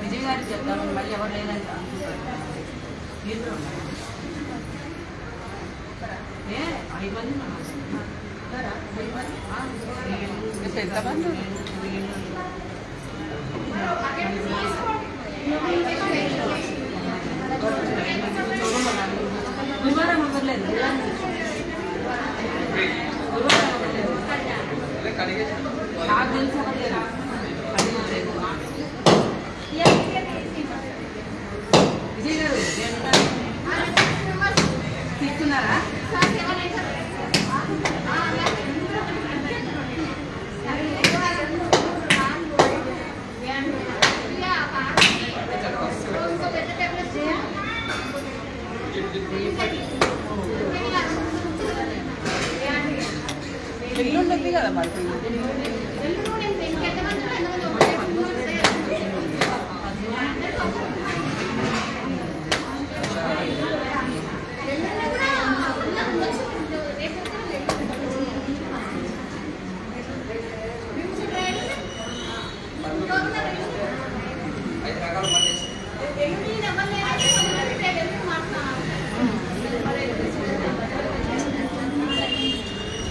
విజయ్ గారికి చెప్తాను మళ్ళీ ఎవరు లేదంట ఎంతమంది గురువారం అవ్వలేదు నాకు తెలుసు అవ్వలేదు విజయ్ గారు తీసుకున్నారా ఎల్లుండి కదా మరి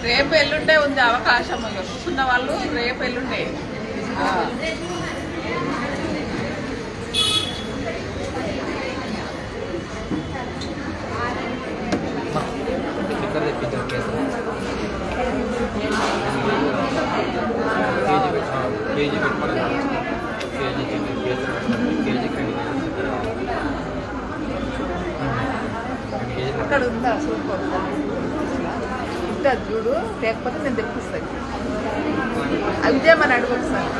రేపు ఎల్లుండే ఉంది అవకాశం కూర్చున్న వాళ్ళు రేపు ఎల్లుండే అక్కడ ఉందా సూపర్ చూడు లేకపోతే నేను తెప్పిస్తాను అదే మన అడుగుతాను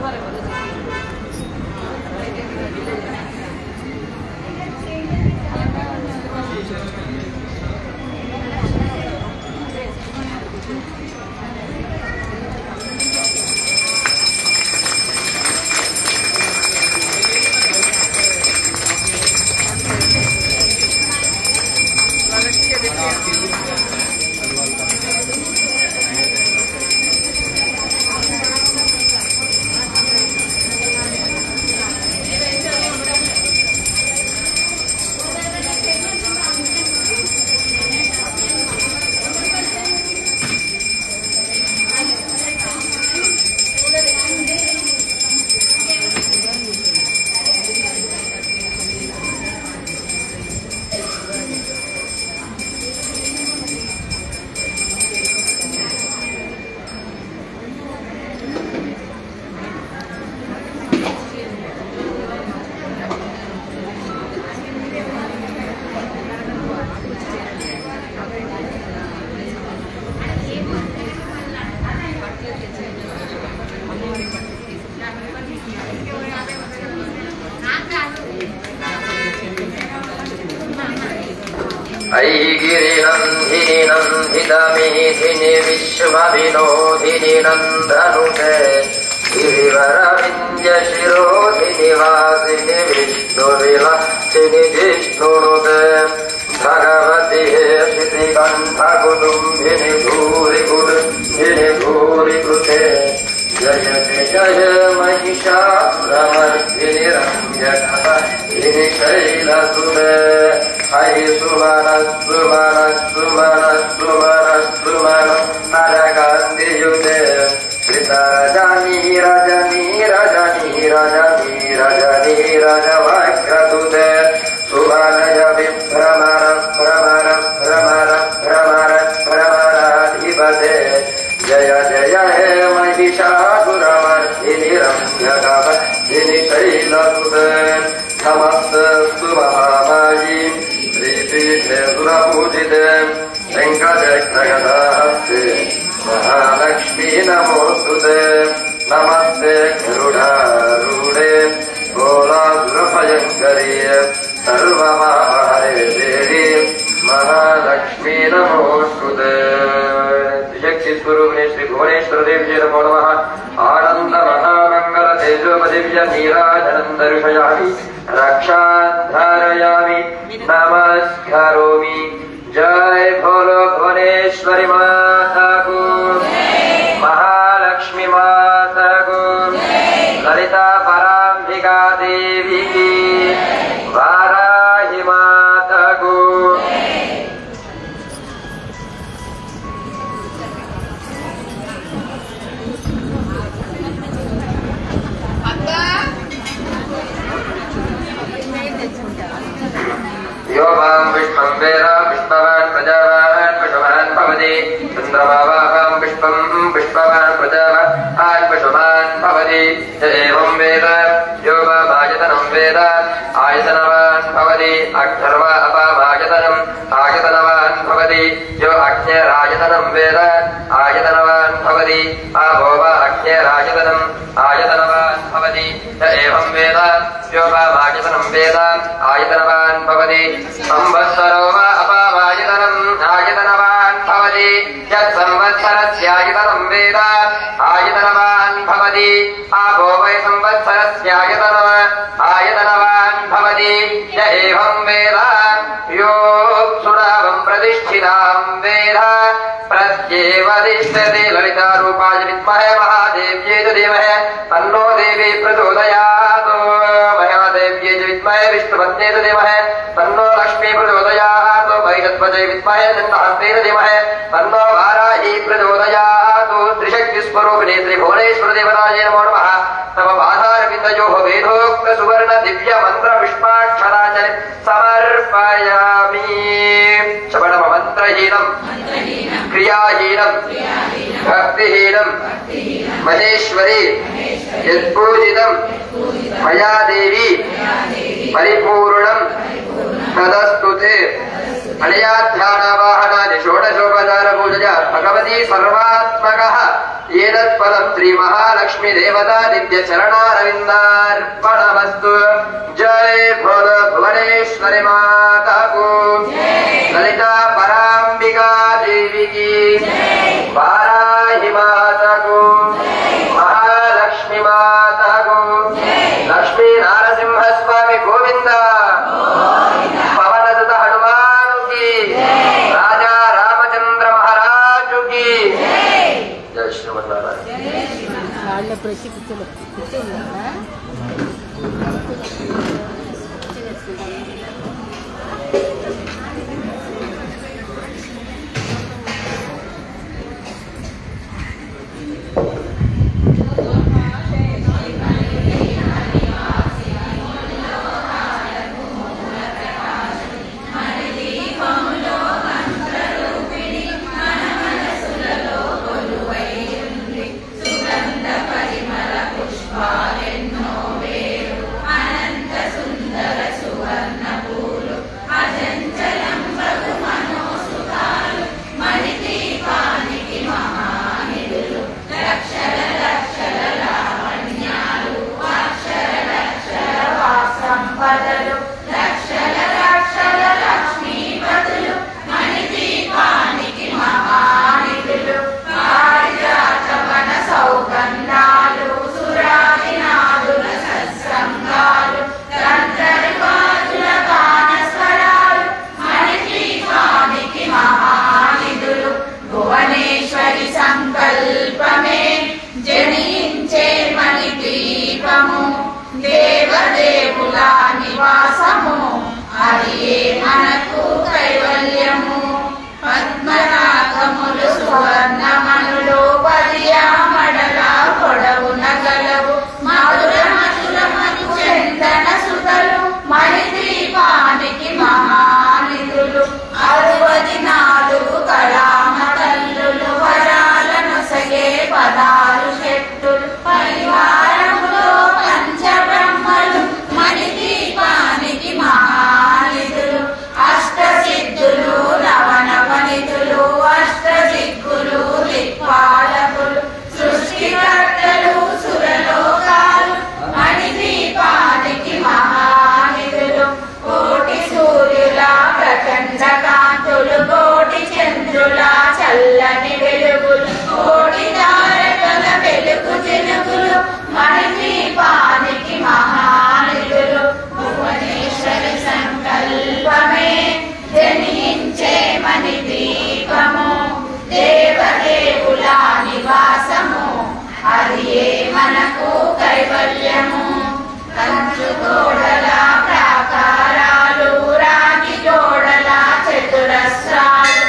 Whatever. ऐगिरिनन्दिनि नन्दितमेधिनि विश्वविनोदिनि नन्दनुते गिरिवरविन्द्यशिरोधिनि वासिनि विष्णुविलासिनि जिष्णुनुते भगवति श्रीकण्ठकुटुम्बिनि भूरिकुटुम्बिनि भूरिकृते जय जय महिषासुरमर्दिनि रम्यकथिनि शैलसुते हरि सुमन सुमन सुमन सुमन सुमन नरकान्तियुते श्रितरजनी रजनी रजनी रजनी रजनी रजवक्रतुते सुमनय विभ्रमर भ्रमर भ्रमर भ्रमर भ्रमराधिपते जय जय हे महिषासुरमर्दिनि रम्यकथिनि शैलसुते नमस्तु महामायी श्रीपीठे सुरपूजिते वेङ्कटेशगदाहस्ते महालक्ष्मी नमोस्तुते नमस्ते गरुडारूढे गोलासुरभयङ्करी सर्वमाहरे देवी महालक्ष्मी नमोस्तुते शक्तिस्वरूपिणे श्री भुवनेश्वर देव्यै नमो नमः आनन्द महामङ्गल तेजोपदिव्य नीराजनं दर्शयामि रक्षाधारयामि नमस्करोमि जय भोलो भुवनेश्वरी माता को महालक्ष्मी माता को ललिता पराम्बिका देवी की वाराही माता को यो वां विष्णुं वेद विष्णवान् प्रजावान् पशुमान् भवति चन्द्रमावां विष्णुं विष्णवान् प्रजावान् पशुमान् भवति एवं वेद यो वायतनं वेद आयतनवान् भवति अक्षर्वा अपामायतनम् आयतनवान् भवति यो अक्षरायतनं वेद आयतनवान् भवति आभो वा अक्षरायतनम् आयतनवान् भवति एवं वेद यो वायतनं वेद आयतनवान् भवति संवत्सरो वा अपामायतनम् आयतनवान् भवति यत् संवत्सरस्यायतनं वेद आयतनवान् भवति आभो वै संवत्सरस्यायतनम् आयतनवान् भवति य एवं वेद यो सुरावं प्रतिष्ठितां वेद प्रत्येवतिष्ठति ललितारूपाय विद्महे महादेव्यै च धीमहि तन्नो देवी प्रचोदयात् महादेव्यै च विद्महे विष्णुपत्न्यै च धीमहि तन्नो लक्ष्मी प्रचोदयात् वैदत्वजै विद्महे दण्डहस्ते च धीमहि तन्नो वाराही प्रचोदयात् त्रिशक्तिस्वरूपिणे त्रिभुवनेश्वरदेवतायै नमो नमः तव पादारविन्दयोः वेदोक्त सुवर्ण दिव्य मन्त्र पुष्पाक्षराञ्जलि समर्पयामि श्रवणम मन्त्रहीनं क्रियाहीनं भक्तिहीनं महेश्वरी यत्पूजितं मया देवी परिपूर्णं तदस्तुते अनया ध्यानावाहनानि षोडशोपचारपूजया भगवती सर्वात्मकः एतत्फलं श्रीमहालक्ष्मी देवता दिव्यचरणारविन्दार्पणमस्तु जय भोलो भुवनेश्वरी माता को ललिता पराम्बिका देवी की वाराही माता को महालक्ष्मी माता को लक्ष्मी नारसिंह स्वामी गोविंद पवनसुत हनुमान की राजा रामचंद्र महाराज की जय श्रीमन्नारायण వాళ్ళ ప్రతి పిచ్చలు దేవదేవుల నివాసము అది మనకు కైవల్యము. పద్మరాగములు సువర్ణమణులు 10 మడల పొడవున గలవు. మధుర మధురమను చందన సుతలు మణిదీపానికి మహానిధులు. 64 కళామతల్లులు వరాలను సగే 16 శక్తులు. పరివారములో పంచబ్రహ్మలు మణిదీపానికి మహానిధులు. అష్టసిద్ధులు నవనవనిధులు అష్టదిక్కులు దిక్పాలకులు. సృష్టికర్తలు సురలోకాలు మణిదీపానికి మహానిధులు. కోటి సూర్యుల ప్రచండ కాంతులు కోటి చంద్రుల చల్లని వెలుగులు. కోటి తారకల వెలుగు జిలుగులు మణిదీపానికి మహానిధులు. భువనేశ్వరి సంకల్పమే జనించే మణిదీపము. దేవదేవుల నివాసము అది మనకు కైవల్యము. కంచు గోడల ప్రాకారాలు రాగి జోడల చతురస్రాలు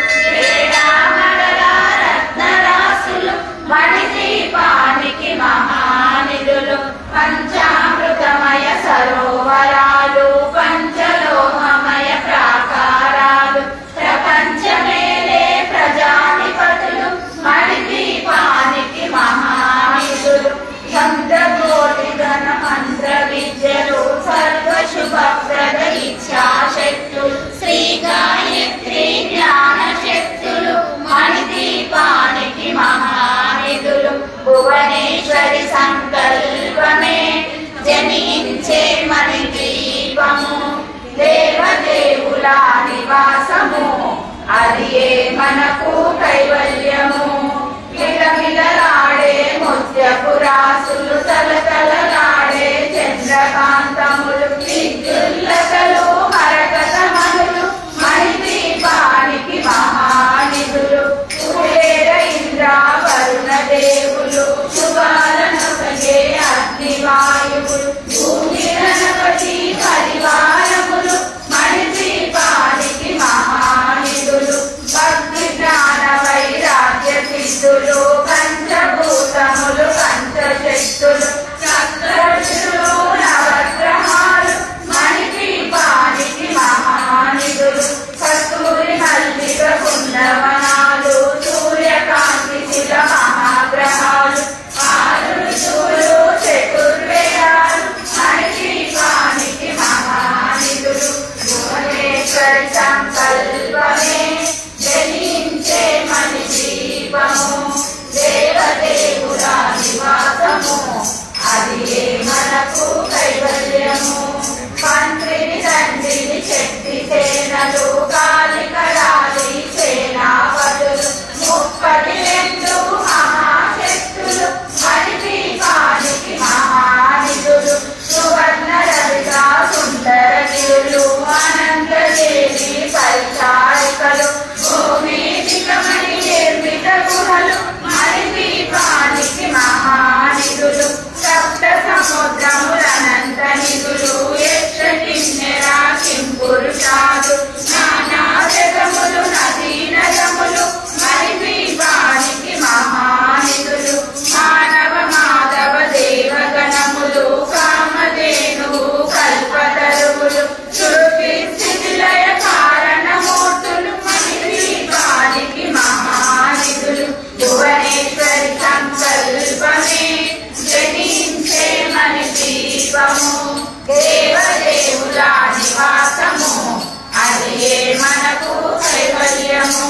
7 మడల రత్నరాసులు మణిదీపానికి మహానిధులు. పంచామృతమయ సరోవరాలు పంచలోహమయ ప్రాకారాలు. ప్రపంచమేలే ప్రజాధిపతులు మణిదీపానికి మహానిధులు. చంద్రకోటి ఘన మంత్ర విద్యలు సర్వశుభప్రద ఇచ్ఛాశక్తులు. శ్రీ గాయత్రి జ్ఞాన శక్తులు మణిదీపానికి మహానిధులు. భువనేశ్వరి సంకల్పమే జనించే మణిదీపము. దేవదేవుల నివాసము అది మనకు కైవల్యము. మిలమిలలాడే ముత్యపురాసులు తలతలలాడే చంద్రకాంతములు. విద్యుల్లతలు మరకతమనులు మణిదీపానికి మహానిధులు. కుబేర ఇంద్ర వరుణ దేవులు శుభాలనొసగే అగ్నివాయువులు. భూమి గణపతి పరివారములు మణిదీపానికి మహానిధులు. భక్తి జ్ఞాన వైరాగ్య సిద్ధులు పంచభూతములు పంచశక్తులు. చక్రవర్తులు నవగ్రహాలు మణిదీపానికి మహానిధులు. కస్తూరి మల్లిక కుందవనాలు సూర్యకాంతి శిల మహాగ్రహాలు. 6 ఋతువులు చతుర్వేదాలు మణిదీపానికి మహానిధులు. భువనేశ్వరి సంకల్పమే జనించే మణిదీపము. దేవదేవుల నివాసము అది మనకు కైవల్యము. మంత్రిని తండ్రిని శక్తి సేనలు కాలికరాలి సేనాపతులు. 32 మహాశక్తులు మణిదీపానికి మహానిధులు. సువర్ణ రవిగా సుందరగిరులు అనంతదేవి పరిచారికలు. భూమికమణి నిర్మిత గుహలు మణిదీపానికి మహానిధులు. సప్త సముద్రములనంత నిధులు యక్ష కిన్నెర కింపురుషాలు. నానా జగములు నదీ నదములు మణిదీపానికి మహానిధులు. మానవ మాధవ దేవగణములు కామధేను కల్పతరువులు. శృతి స్థితిలయ కారణమూర్తులు మణిదీపానికి మహానిధులు. భువనేశ్వరి సంకల్పమే జనించే మణిదీపము. దేవదేవుల నివాసము అది మనకు కైవల్యము.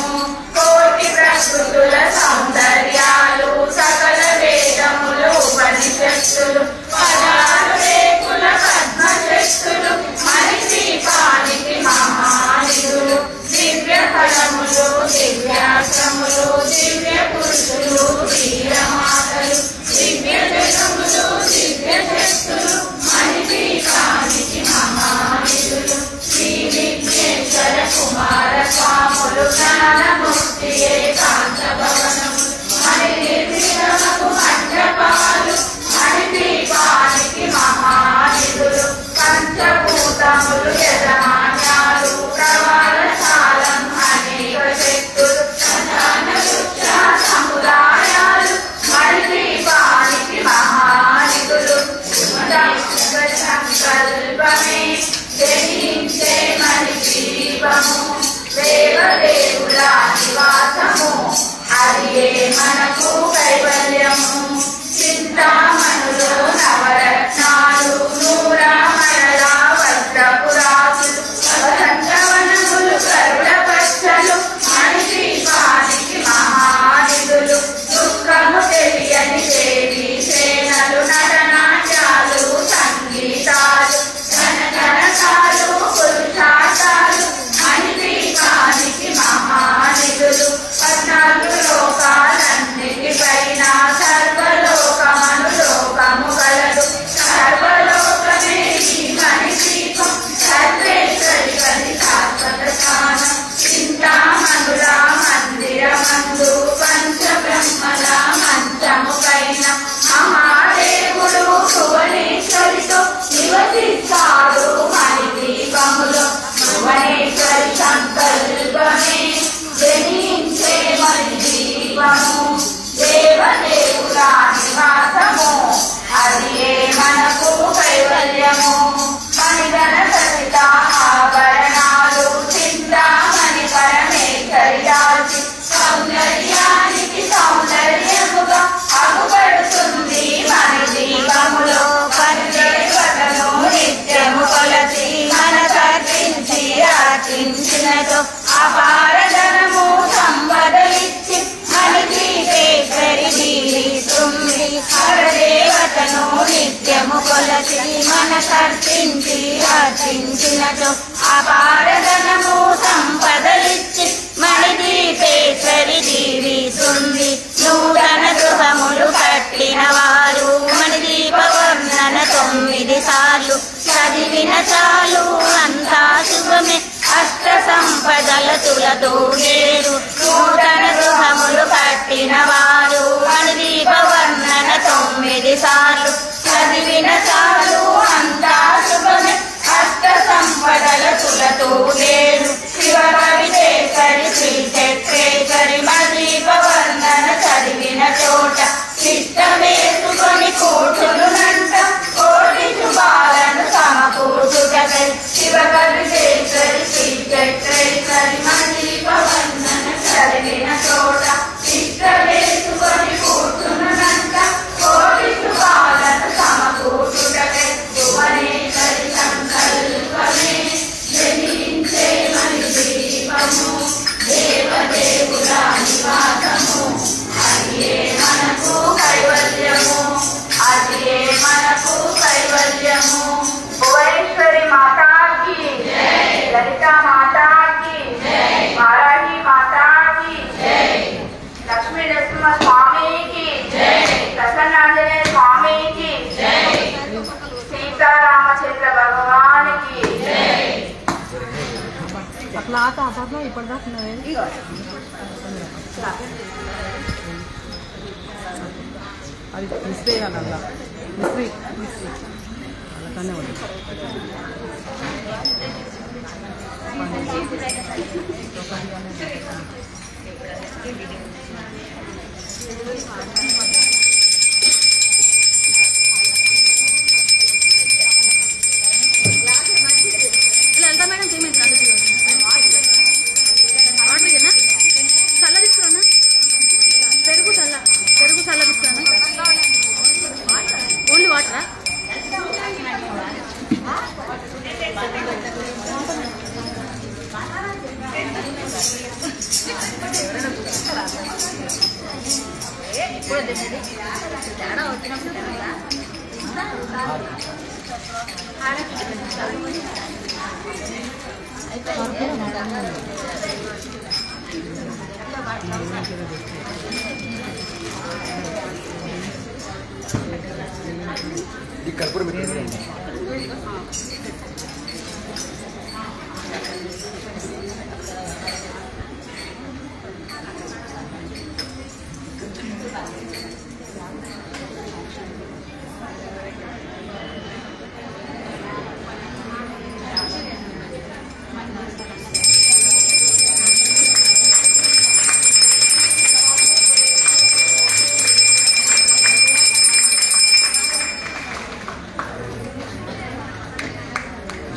కోటి ప్రకృతుల సౌందర్యాలు సకల వేదములు ఉపనిషత్తులు. 16 రేకుల పద్మశక్తులు మణిదీపానికి మహానిధులు. దివ్య ఫలములు దివ్యాశ్రములు దివ్య పురుషులు వీరమాతలు. దివ్య జగములు దివ్య శక్తులు మణిదీపానికి మహానిధులు. శ్రీ విఘ్నేశ్వర కుమార స్వాములు జ్ఞానముక్తి ఏకాంత భవనములు మణిదీపము మండపాలు మణిదీపానికి కనకాలు పురుషార్థాలు మణిదీపానికి మహానిధులు 14 లోకాలన్నిటిపైన సర్వలోకమనులోకము కలదు సర్వలోకమే ఈ మణిదీపం సర్వేశ్వరి గది శాశ్వత స్థానం చింతామణుల మందిరమందు పంచబ్రహ్మల మంచము పైన మహాదేవుడు భువనేశ్వరితో నివసిస్తాడు మణిదీపములో భువనేశ్వరి సంకల్పమే జనించే మణిదీపము దేవదేవుల నివాసము అది మనకు కైవల్యము మణిగణ సహిత ఆభరణాలు చింతామణి పరమేశ్వరి దాల్చి సౌందర్యానికి సౌందర్యముగా అగుపడుతుంది మణిదీపములో పంచదేవతను నిత్యము కొలచి మనకర్పించి అర్చించినతో అపారధనము సంపదలిచ్చి మణిదీపేశ్వరి దీవిస్తుంది పరదేవతను నిత్యము కొలచి మనకర్పించి అర్చించినతో అపారధనము సంపదలిచ్చి మణిదీపేశ్వరి దీవిస్తుంది నూతన గృహములు కట్టిన వారు మణిదీప వర్ణన 9 సార్లు చదివిన చాలు అంతా శుభమే అష్ట సంపదల తులతూగేరు నూతన గృహములు కట్టిన వారు మణిదీప వర్ణన 9 సార్లు చదివిన చాలు అంతా శుభమే అష్ట సంపదల తులతూగేరు శివ కవితేశ్వరి శ్రీ చక్రేశ్వరి మణిదీప వర్ణన చదివిన చోట చిత్తమేసుకొని కూర్చునునంట కోటి శుభాలను సమకూర్చుటకై శివ కవితేశ్వరి శ్రీ చక్రేశ్వరి మణిదీప వర్ణన చదివిన చోట చిత్తమేసుకొని కూర్చునునంట కోటి శుభాలను సమకూర్చుటకై భువనేశ్వరి సంకల్పమే జనించే మణిదీపము దేవదేవుల నివాసము అది మనకు కైవల్యము అది మనకు కైవల్యము భువనేశ్వరి మాతాకి లలిత మాతాకి వారాహి మాతాకి లక్ష్మీ నరసింహ స్వామికి ప్రసన్నాంజనేయ స్వామికి సీతారామచంద్ర భగవానికి అట్లా ఆపట్లో ఇప్పటిదాకా అది మిస్త్రీ అలా మిస్త్రీ అలానే ఉంది లలిత మేడం పేమెంట్ ఆర్డర్ ఏనా చల్ల తీసుకురానా పెరుగు చల్ల తీసుకురానా ఓన్లీ వాటరా తేడా వచ్చినప్పుడు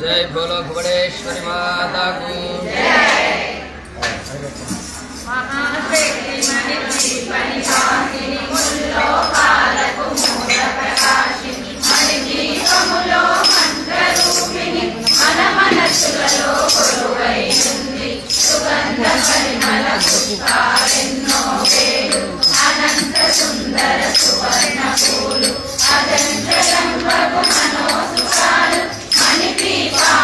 जय बोलो भुवनेश्वरी माता की అనంత సుందర సువర్ణ పూలు అదంత రంగపు మనోసుకాలు మణిదీపా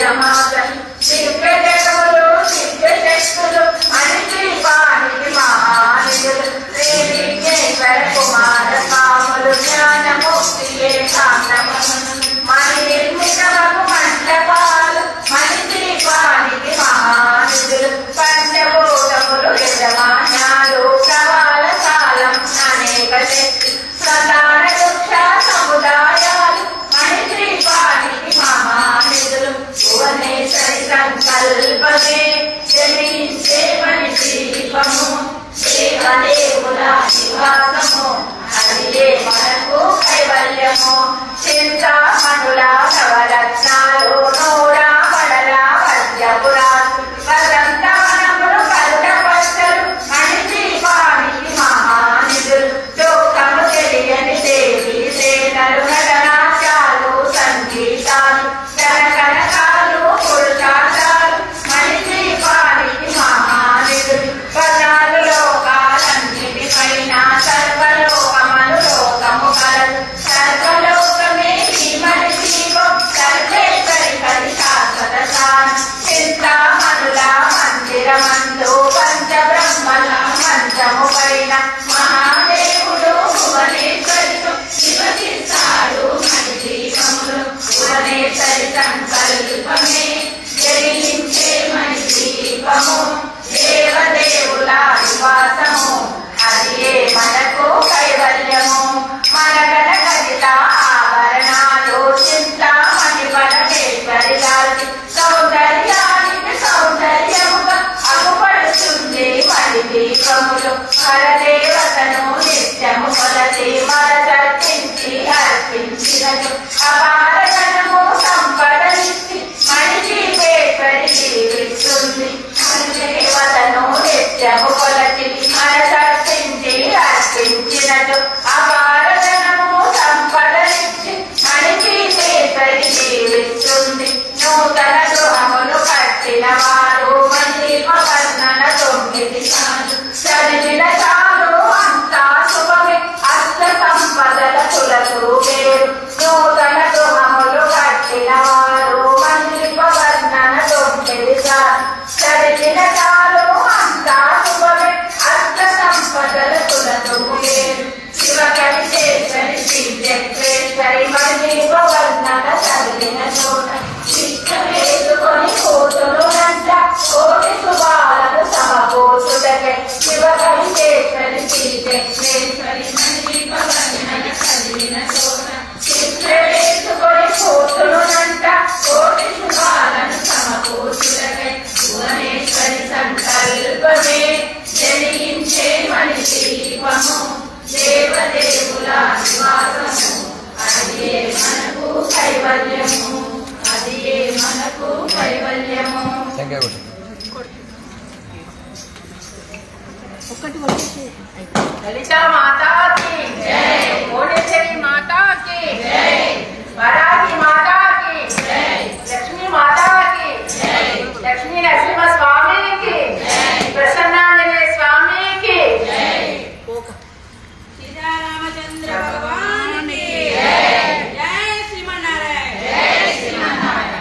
వేదమాతలు దివ్యజగములు దివ్యశక్తులు మణిదీపానికి మహానిధులు శ్రీ విఘ్నేశ్వర కుమార స్వాములు జ్ఞానముక్తి ఏకాంతములు మణి నిర్మితమగు మండపాలు మణిదీపానికి మహానిధులు పంచభూతములు యజమాన్యాలు ప్రవాల కాలం అనేక శక్తి ప్రధాన వృక్ష సముదాయాలు మణిద్వీపానికి మహానిధులు భువనేశ్వరి సంకల్పమే జనించే మణిద్వీపము దేవదేవుల నివాసము అదియే మనకు కైవల్యము చింతామణుల నవరత్నాలు నూరా పడల వజ్రపురాలు వసంతవనములు కరుణ పచ్చలు మణిద్వీపానికి మహానిధులు దుఃఖము తెలియని దేవి సేనలు నటనాట్యాలు సంగీతాలు జనకనకాలు పురుషార్థాలు మణిద్వీపానికి మహానిధులు పదాలు లోకాలన్నిటిపైన సర్వలోకమను లోకము కలదు సర్వలోకమే ఈ మణిద్వీపం సర్వేశ్వరి కలి శాశ్వత స్థానం చింతామణుల మందిరమందు పంచబ్రహ్మల మంచము పైన మహాదేవుడు భువనేశ్వరితో నివసిస్తాడు మణిద్వీపములు భువనేశ్వరి సంకల్పమే జయించే మణిద్వీపము దేవదేవుల నివాసము అదియే మనకు కైవల్యము మనగల కవిత ఆభరణాలు చింతామణి పరమేశ్వరి గారి సౌందర్యానికి సౌందర్యముగా అగుపడుతుంది మణిద్వీపములు పరదేవతను నిత్యము కొలది మరదర్శించి అర్పించినది అపారధనము సంపదనిచ్చి మణిద్వీపేశ్వరి జీవిస్తుంది దేవతను నిత్యము కొలది మరదర్శించి అర్పించినది అపారధనము సంపదనిచ్చి మణిద్వీపేశ్వరి జీవిస్తుంది నూతన గృహములు కట్టిన వారు మణిద్వీప వర్ణన 9 సార్లు చదివిన చాలు అంతా శుభమే అష్ట సంపదల తులకు వేరు నూతన గృహములు కట్టిన వారు మణిద్వీప వర్ణన 9 సార్లు చదివిన చాలు అంతా శుభమే అష్ట సంపదల తులకు వేరు శివకవిశేశ్వరి శ్రీచక్రేశ్వరి మణిద్వీప వర్ణన చదివిన చోట చిక్క వేసుకొని కూతురు నంట కోటి శుభాలను సమకూర్చుటకై శివకవిశేశ్వరి శ్రీచక్రేశ్వరి మణిద్వీప వర్ణన చదివిన చోట చిక్క వేసుకొని కూతురు నంట కోటి శుభాలను సమకూర్చుటకై భువనేశ్వరి సంకల్పమే జనించే మణిద్వీపము దేవదేవుల నివాసము అదియే మనకు కైవల్యము అదియే మనకు కైవల్యము లలితా మాతాకి జై కోటేశ్వరి మాతాకి జై వరాహి మాతాకి జై లక్ష్మీ మాతాకి జై లక్ష్మీ నరసింహ స్వామికి జై ప్రసన్నాంజనేయ స్వామికి జై సీతారామచంద్ర భగవానికి జై జై శ్రీమన్నారాయణ జై శ్రీమన్నారాయణ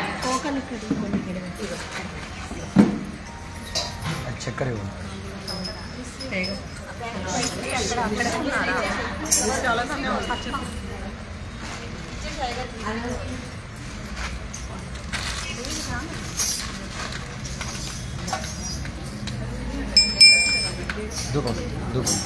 చక్కెర ఇవ్వండి. దూపం దూపం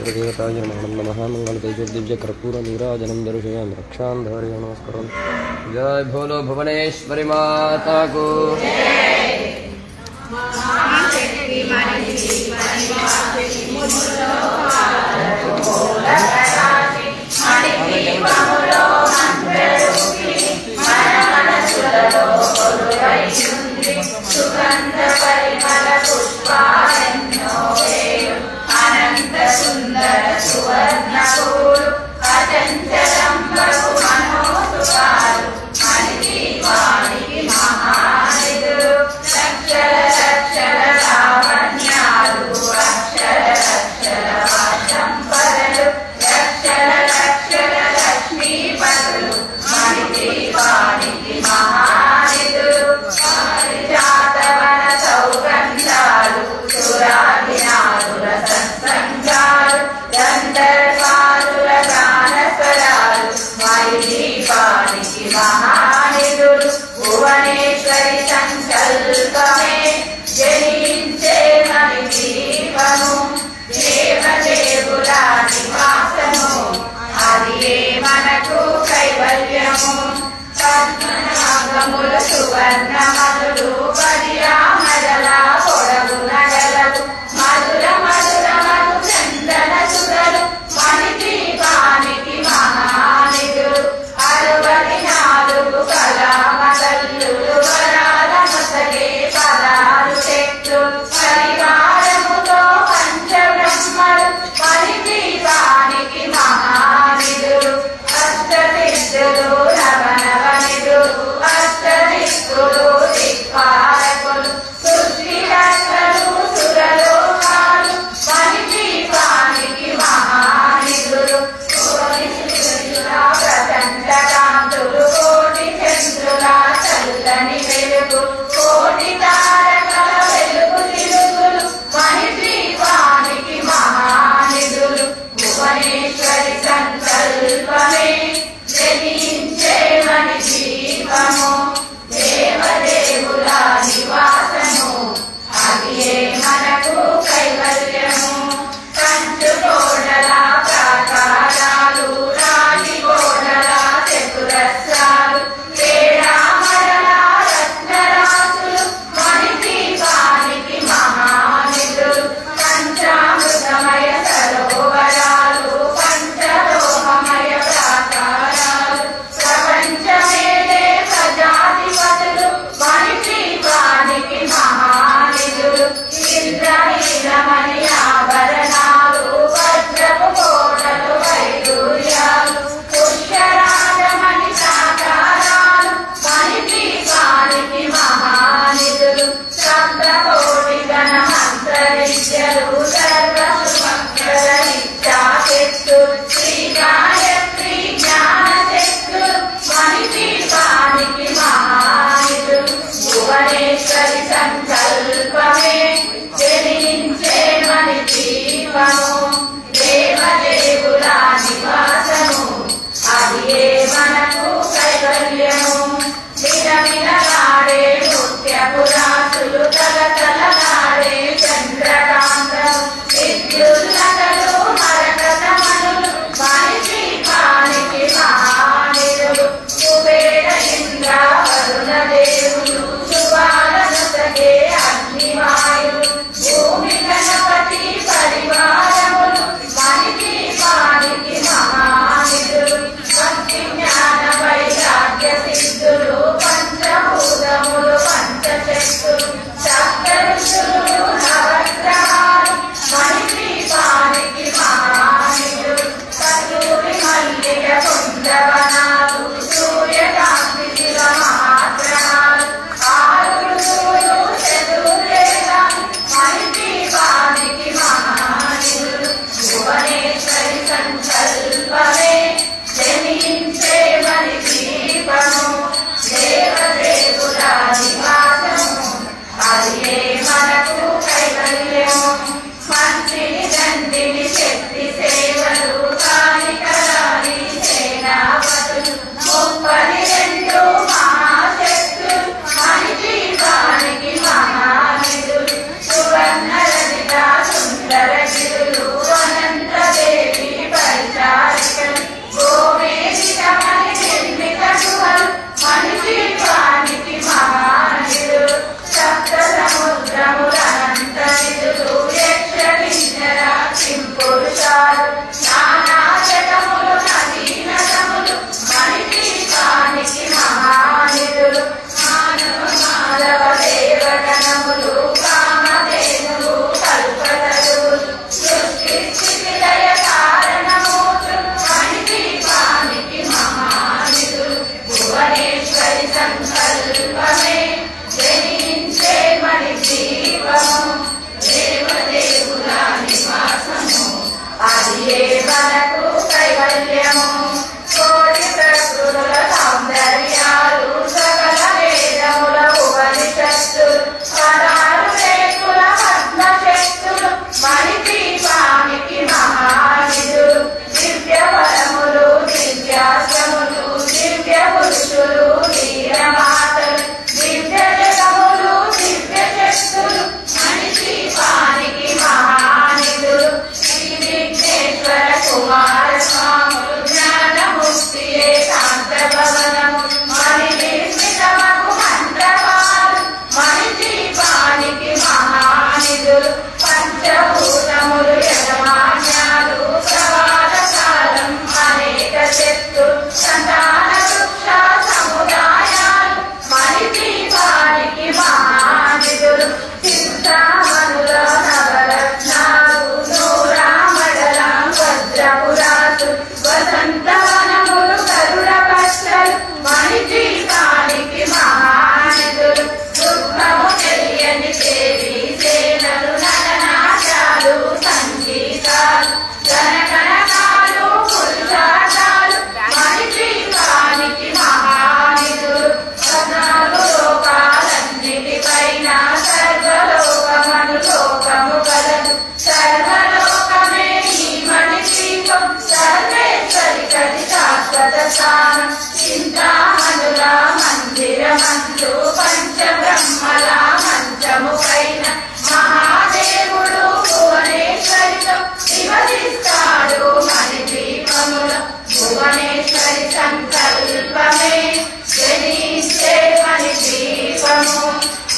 सर्वदेवताय नमः मंगलतेजोदिव्यकर्पूरनीराजनं दर्शयामि रक्षां धारय नमस्कारं जय भोलो भुवनेश्वरी माता को సుగంధ పరిమళ పుష్పాలెన్నో అనంత సుందర సువర్ణ పూలు అచంచలంబకు మనోసుకాలు మణిదీపానికి మహానిధులు లక్షల లక్షల లావణ్యాలు అక్షర లక్షల సంపదలు లక్షల లక్షల లక్ష్మీపతులు మణిదీపానికి మహానిధులు పారిజాతవన సౌగంధాలు సురాధినాదుల సత్సంగాలు గంధర్వాదుల గానస్వరాలు మణిదీపానికి మహానిధులు భువనేశ్వరి సంకల్పమే జనించే మణిదీపము దేవదేవుల నివాసము అది మనకు కైవల్యము పద్మనాభములు సువర్ణమధులు పరిరామదల పొడవు నగలలు మధుర మధుర మధు చందన సురలు మణిదీపానికి మహానిధులు 64 కళామతల్లులు వరాల నొసగే పదాలు శక్తులు పరివారముతో పంచబ్రహ్మలు మణిదీపానికి మహానిధులు అష్టసిద్ధులు నవనవనిధులు అష్టదిక్కులు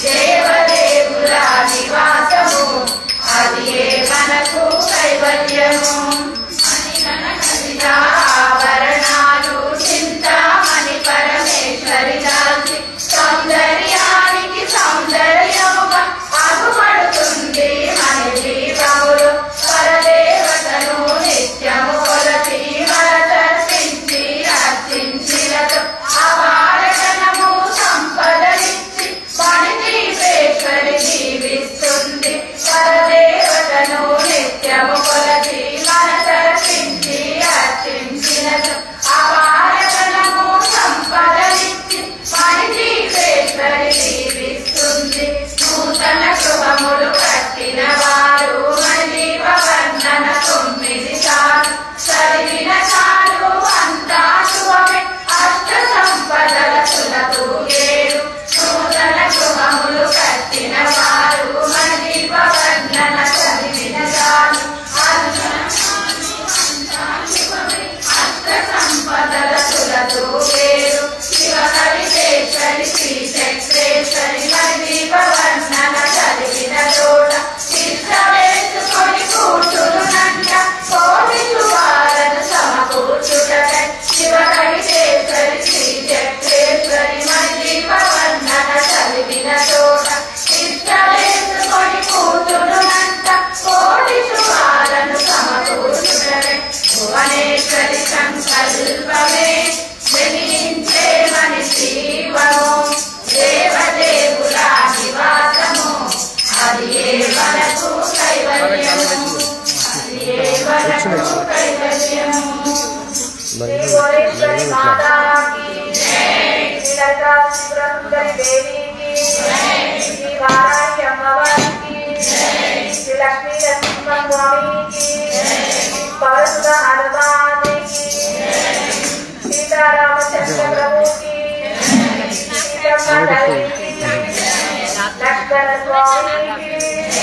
దేవదేవుల నివాసము అదియే మనకు కైవల్యము ఆభరణాలు చింతామణి పరమేశ్వరి దాసి సౌందర్యానికి సౌందర్యముగా అగుపడుతుంది మన జీవములు పరదేవతను నిత్యము కొలచి మరదర్శించి అర్చించినతో అపారగణము సంపదలిచ్చి మణిదీపేశ్వరి జీవిస్తుంది పరదేవతను నిత్యము కొలచి మరదర్శించి అర్చించినతో అపారగణము సంపదలిచ్చి మణిదీపేశ్వరి జీవిస్తుంది నూతన గృహములు కట్టిన వారు మణిదీప వర్ణన 9 సార్లు చదివిన చాలు అంతా శుభమే అష్ట సంపదల సులభు 7 నూతన గృహములు కట్టిన వారు మణిదీప వర్ణన చదివిన చాలు అష్ట సంపదల సులభు 7 శివహరికేశ్వరి శ్రీ చక్రేశ్వరి మణిదీప వర్ణన చదివిన చోట చిత్త వేసుకొని కూర్చునునంట కోటి శుభాలను సమకూర్చుటకై శివహరికేశ్వరి శ్రీ చక్రేశ్వరి మణిదీప వర్ణన చదివిన చోట చిత్త వేసుకొని కూర్చునునంట కోటి శుభాలను సమకూర్చుటకై భువనేశ్వరి సంకల్పమే జనించే మని జీవము దేవదేవుల నివాసము అదియే మనకు కైవల్యము అదియే మనకు కైవల్యము శ్రీ భువనేశ్వరి మాతా की जय श्री ललिता सुंदरी देवी की जय श्री वाराही अम्मवारी की जय श्री लक्ष्मी नरसिंह स्वामी की जय पवनसुधा हनुमान की जय सीतारामचंद्र प्रभु की जय सीतम्मा देवी की जय लक्ष्मण स्वामी की जय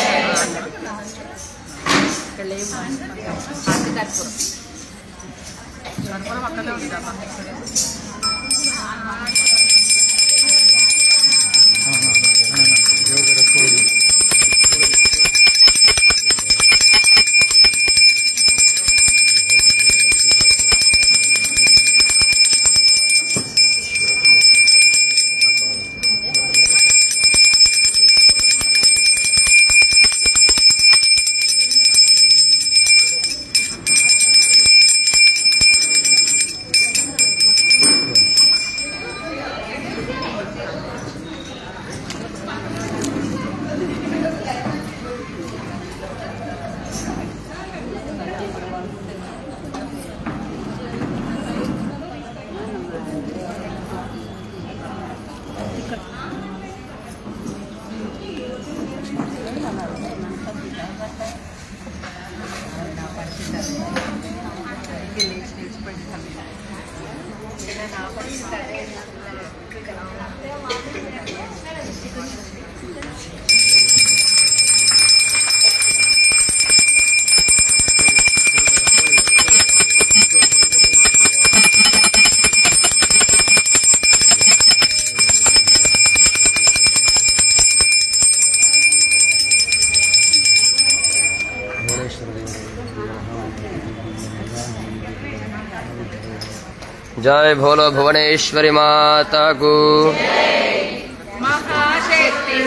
అక్కడే ఉందా जय भोलो भुवनेश्वरी माता को महाशक्ति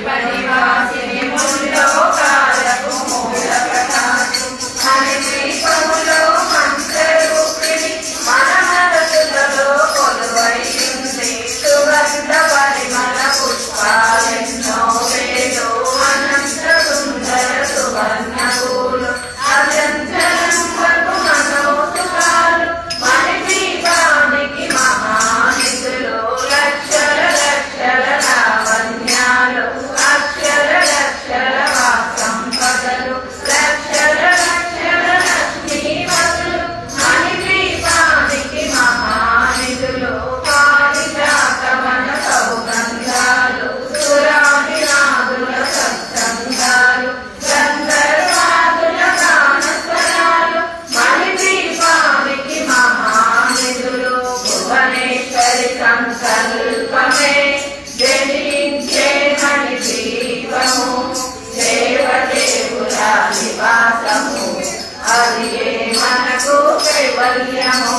परिवासिनी मूलोकारकु मूलप्रकाशु हरिदीपमुलो मंत्ररूपिणि मनमरसुలలో కొలువైంది సుగంధ పరిమళ పుష్పాలెన్నో వేలో అనంత సుందర సువర్ణ పూలు అజంతరంబకు మనోసుకాలు మణిదీపానికి మహానిధులు లక్షల లక్షల లావణ్యాలు అది మనకు కైవల్యము.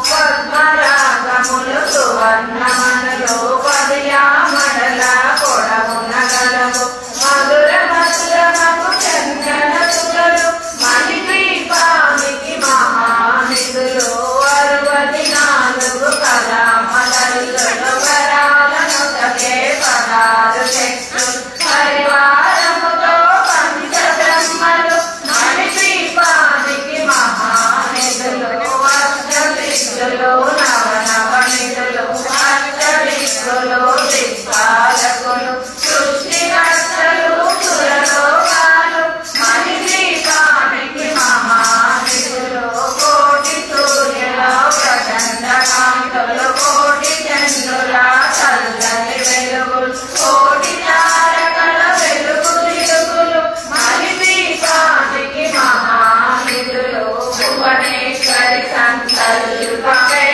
పద్మరాగములు సువర్ణమనులు పదియామడల కొడమునగలవు. మధుర మధురమగు చందన సుగలు మణిద్వీపానికి మహానిధులు. 64 కళామలరులు వరాలను తగే 16 శక్తులు. పరివారముతో పంచబ్రహ్మలు మణిద్వీపానికి మహానిధులు. అష్టదిక్కులు నవనవనిధులు అష్టదిక్కులు దిక్పాలకులు. సృష్టికర్తలు సురలోకాలు మణిద్వీపానికి మహానిధులు. కోటి సూర్యుల ప్రచండ కాంతులు కోటి చంద్రుల చల్లని వెలుగులు కోటి తారకల వెలుగు తిరుగులు మణిద్వీపానికి మహానిధులు. భువనేశ్వరి సంకల్పమే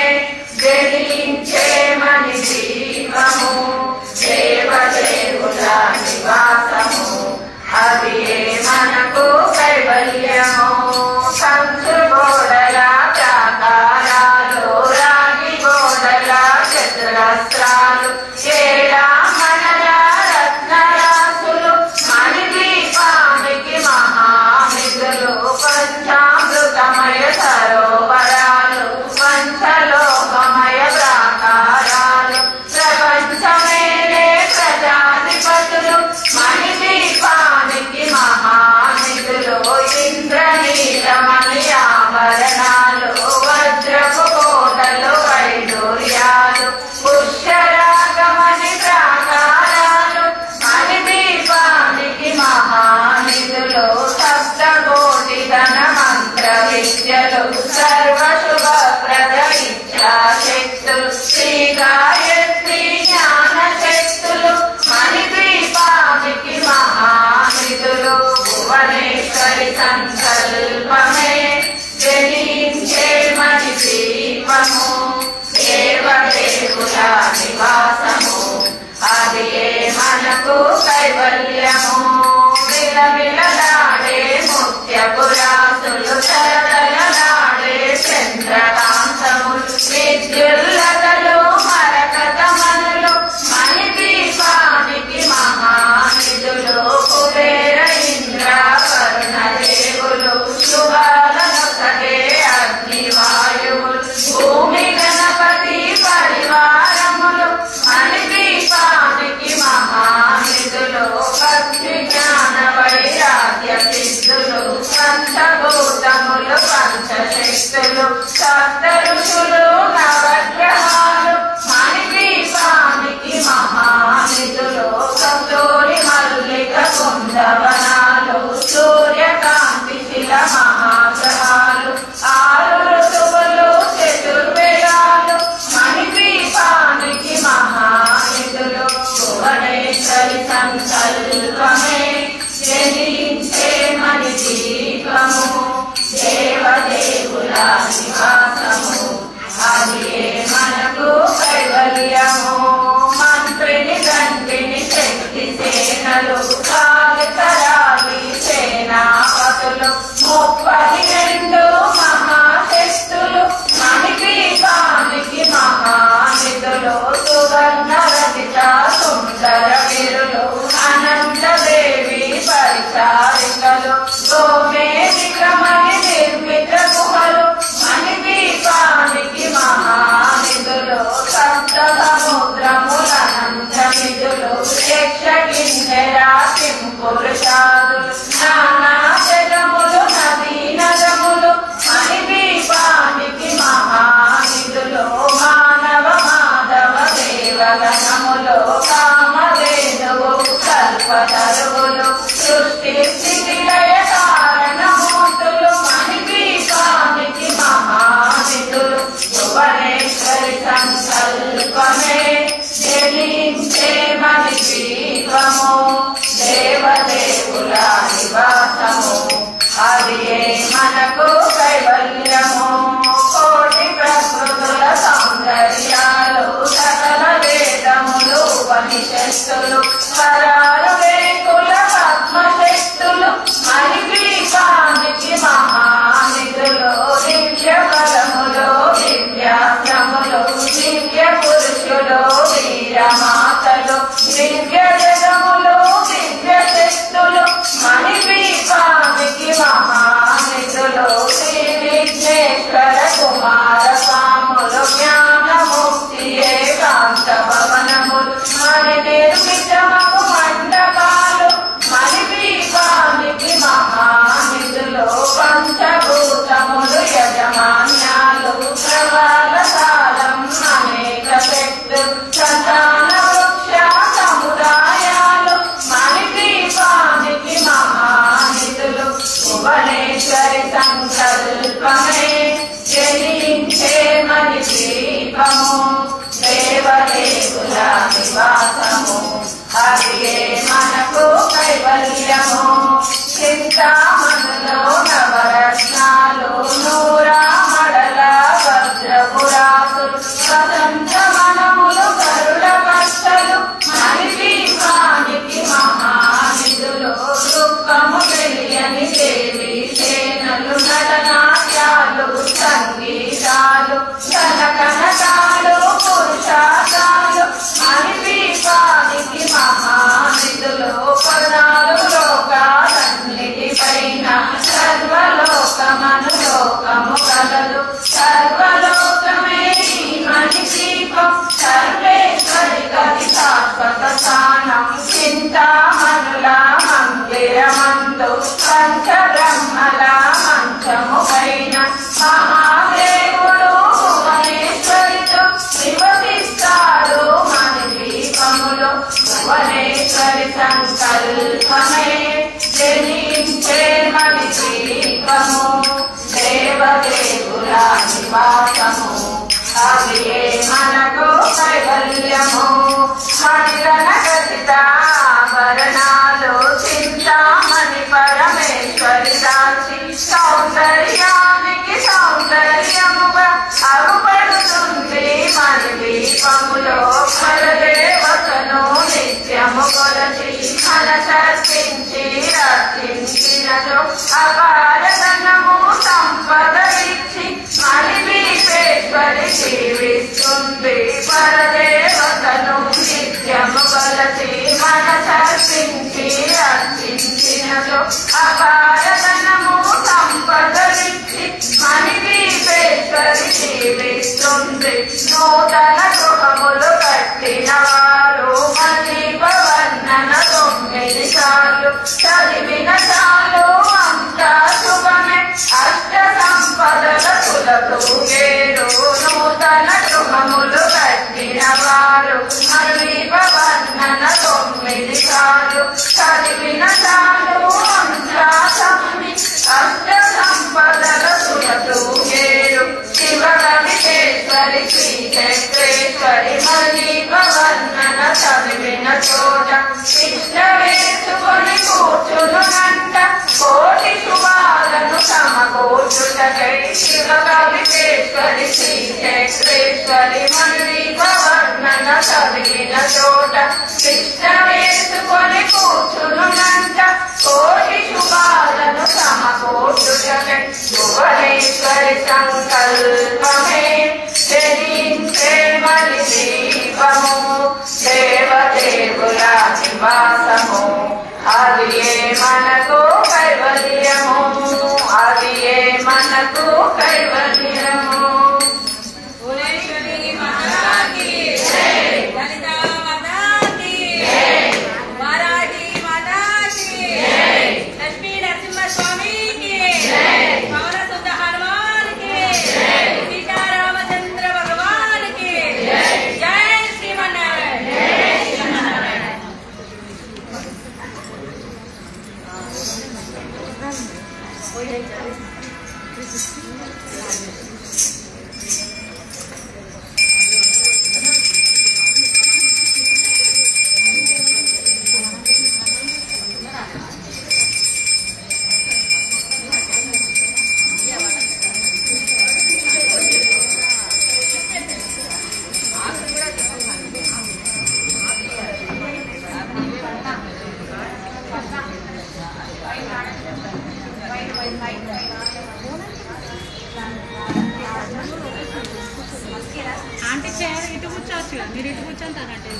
జనించే మణిద్వీపము. దేవదేవుల నివాసము అది మనకు కైవల్యము. కంచు గోడల ప్రాకారాలు రాగి గోడల చతురస్రాలు ఏడామణల రత్నరాసులు మణిద్వీపానికి మహానిధులు. పంచామృతమయ సరోవరాలు పంచలోకమయ ప్రాకారాలు ప్రపంచమేలే ప్రజాధిపతులు మణిద్వీపానికి మహానిధులు. ఇంద్రనీలమణి ఆభరణాలు వజ్రపు కోటలు వైడూర్యాలు పుష్కరాగమణి ప్రాకారాలు మణిద్వీపానికి మహానిధులు. సప్తకోటి ధన మంత్ర విద్యలు సర్వశుభప్రద ఇచ్ఛాశక్తులు శ్రీ గాయత్రి జ్ఞాన శక్తులు మణిద్వీపానికి మహానిధులు. భువనేశ్వరి సంకల్పమే జనించే మణిద్వీపము. దేవదేవుల నివాసము అది మనకు కైవల్యము. విలవిలలాడే ముత్యపురాసులు తలతలలాడే చంద్రకాంతములు విద్యుల్లతలు మరకతమనులు మణిద్వీపానికి మహానిధులు. కుబేర ఇంద్ర వరుణ దేవులు శుభాలను సగే అగ్నివాయువులు భూమి గణపతి పరివారములు మణిద్వీపానికి మహానిధులు. భక్తి జ్ఞాన వైరాగ్య సిద్ధులు పంచభూతములు పంచశక్తులు సప్త ఋషులు నవగ్రహాలు మణిద్వీపానికి మహానిధులు. కస్తూరి మల్లిక కుందవనాలు సూర్యకాంతి శిల మహాగ్రహాలు 6 ఋతువులు చతుర్వేదాలు మణిద్వీపానికి మహానిధులు. భువనేశ్వరి సంకల్పమే జనించే మణిద్వీపము. దేవదేవుల నివాసము అది మనకు కైవల్యము. మంత్రిని గంటిని శక్తి సేనలు కాలికరాలి సేనాపతులు 32 మహాశక్తులు మణిద్వీపానికి మహానిధులు. సువర్ణ రచిత సుందర వీరులు అనంతదేవి పరిచారికలు గోమేధికమణి నిర్మిత గుహలు మణిద్వీపానికి మహానిధులు. సప్త సముద్రములనంత నిధులు యక్ష కిన్నెరా పురుషాదులు నానా జగములు నదీ నగములు మణిద్వీపానికి మహానిధులు. మానవ మాధవ దేవగణములు కామధేనువు కల్పతరువులు సృష్టి స్థితి లయ కారణమూర్తులు మణిద్వీపానికి మహానిధులు. భువనేశ్వరి సంకల్పమే జనించే మణిద్వీపము. దేవదేవుల నివాసము అది మనకు కైవల్యము. కోటి ప్రకృతుల సౌందర్యాలు సకల వేదములు ఉపనిషత్తులు 16 వేకుల పద్మశక్తులు మణిద్వీపానికి మహా అదియే మనకు కైవల్యము. చింతామణులో నవరత్నాలు నూరా మడల వజ్రపురాసులు స్వతంత్ర మనములు గరుడ పక్షలు మణిదీపానికి మహానిధులు దుఃఖము తెలియని దేవి సేనలు నటనాట్యాలు సంగీతాలు కనకనకాలు పురుషార్థాలు మణిదీపానికి మహానిధులు 14 లోకాలన్నిటిపైన సర్వలోకమను లోకము కలదు. సర్వలోకమే మణిదీపం సర్వేశ్వరి గది శాశ్వత స్థానం. చింతామణుల మందిరమందు పంచబ్రహ్మల మంచము పైన మహాదేవుడు భువనేశ్వరితో నివసిస్తాడు మణిదీపములో. భువనేశ్వరి సంకల్పమే జనించే మణిదీపము దేవదేవుల నివాసము అదియే మనకు కైవల్యము. మణిగణ గతిత ఆభరణాలు చింతామణి పరమేశ్వరి దాసి సౌందర్యానికి సౌందర్యముగా అగుపడుతుంది మణిదీపములో. పరదేవతను నిత్యము కొలచి మనసర్పించి రక్షించినచో అపారధనము సంపద ఇచ్చి మణిదీపేశ్వరి జీవిస్తుంది. పరదేవతను నిత్యము కొలచి మనసర్పించి రక్షించినచో అపారధనము సంపద ఇచ్చి మణిదీపేశ్వరి జీవిస్తుంది. నూతన గృహములు కట్టిన వారు మణిదీప వర్ణన 9 సార్లు చదివిన చాలు అంతా శుభమే. అష్ట సంపదల కులతూగేరు. నూతన గృహములు కట్టిన వారు మణిదీప వర్ణన 9 సార్లు చదివిన చాలు అంతా శుభమే. అష్ట సంపదల కులతూగేరు. శివగవికేశ్వరి శ్రీచక్రేశ్వరి మణిదీప వర్ణన చదివిన చోట కృష్ణ వేసుకొని కూర్చునునంట కోటి శుభాలను సమకూర్చుటకై. శివగవికేశ్వరి శ్రీచక్రేశ్వరి మణిదీప వర్ణన చదివిన చోట కృష్ణ వేసుకొని కూర్చునునంట కోటి శుభాలను సమకూర్చుటకై. భువనేశ్వరి సంకల్పమే జనించే మణిదీపము దేవదేవుల నివాసము అదియే మనకు కైవల్యము. అదియే మనకు కైవల్యము. ఆంటీ చైర్ ఇటు కూర్చోవచ్చు, మీరు ఇటు కూర్చొంటారంటే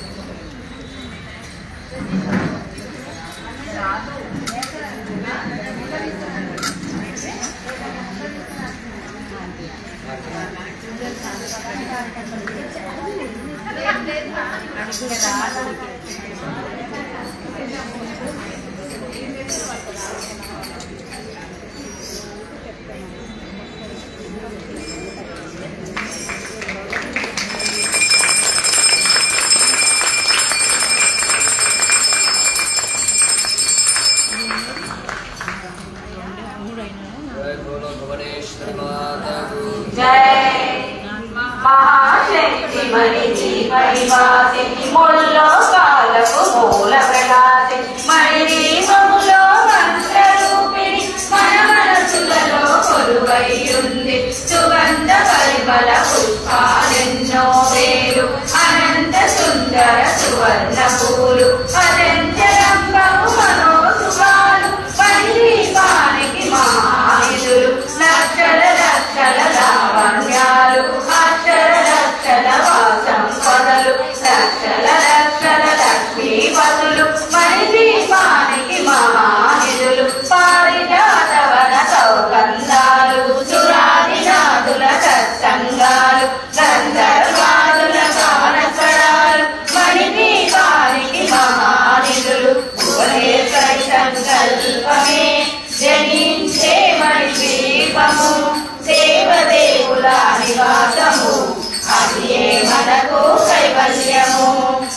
महाशक्ति मणि जी परिवासिनी मुल्लोका పరిమళ పుష్పాలెన్నో వేలు అనంత సుందర సువర్ణ పూలు అజంజలంబము మనోసుగాలు పరిదీపానికి మహానిధులు లక్షల లక్షల లావణ్యాలు అక్షర లక్షల వాసంపదలు లక్షల లక్షల లక్ష్మీపతులు పరిదీపానికి మహానిధులు పారిజాతవన సౌగంధాలు సురాదినాదుల సత్సంగాలు గంధర్వాదుల గానకళాలు మణిదీపానికి మహానిధులు భువనేశ్వరి సంకల్పమే జనించే మణిదీపము దేవదేవుల నివాసము అది మనకు కైవల్యము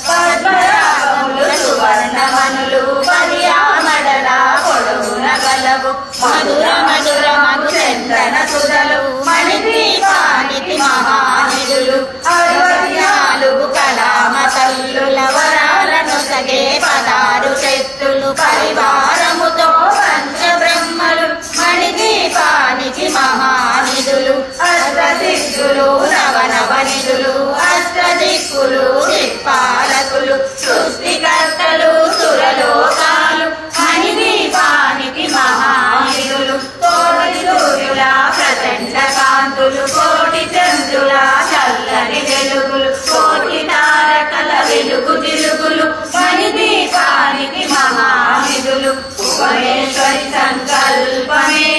పద్మరాగములు సువర్ణమనులు పర్యామడల పొడవున గలవు మధుర మధుర మధుచందన సుధలు మణిదీపానికి మహానిధులు 64 కళామ తల్లుల వరాలను సగే 16 శక్తులు పరివారముతో పంచబ్రహ్మలు మణిదీపానికి మహానిధులు అష్టదిక్కులు నవనవనిధులు అష్టదిక్కులు దిక్పాలకులు సృష్టికర్తలు సురలోకాలు మణిదీపానికి మహానిధులు కోటి సూర్యుల ప్రచండ కాంతులు కోటి చంద్రుల చల్లని వెలుగులు కోటి తారకల వెలుగు జిలుగులు మణిదీపానికి మహానిధులు భువనేశ్వరి సంకల్పమే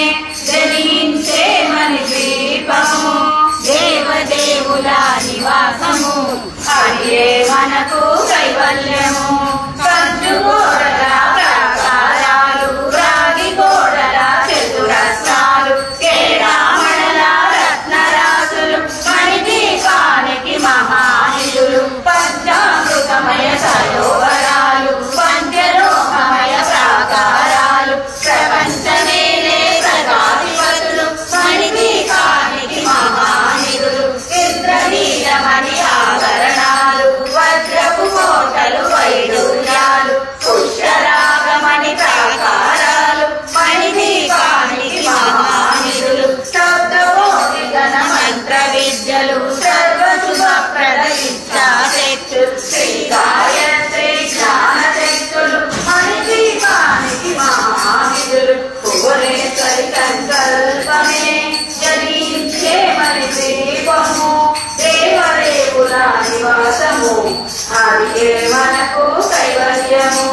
జనించే మణిదీపము దేవదేవుల నివాసము అదే మనకు కైవల్యము కంచుగోడల ప్రాకారాలు రాగి గోడల చతురస్రాలు కేడామణల రత్నరాసులు మణిదీపానికి మహానిధులు పంచామృతమయ సరోవరాలు పంచలోకమయ ప్రాకారాలు ప్రపంచమేలే ప్రజాధిపతులు మణిదీపానికి మహానిధులు ఇంద్రనీలమణి ఆభరణాలు వజ్రపు కోటలు వైడూర్యాలు పుష్యరాగమణి ప్రాకారాలు మణిదీపానికి మహానిధులు శబ్దకోటి గణ మంత్ర విద్యలు సర్వశుభప్రద ఇచ్చాశక్తులు శ్రీ గాయత్రి జ్ఞాన శక్తులు మణిదీపానికి మహానిధులు భువనేశ్వరి సంకల్పమే జనించే మణిదీపము దేవదేవుల నివాసము అది మనకు కైవల్యము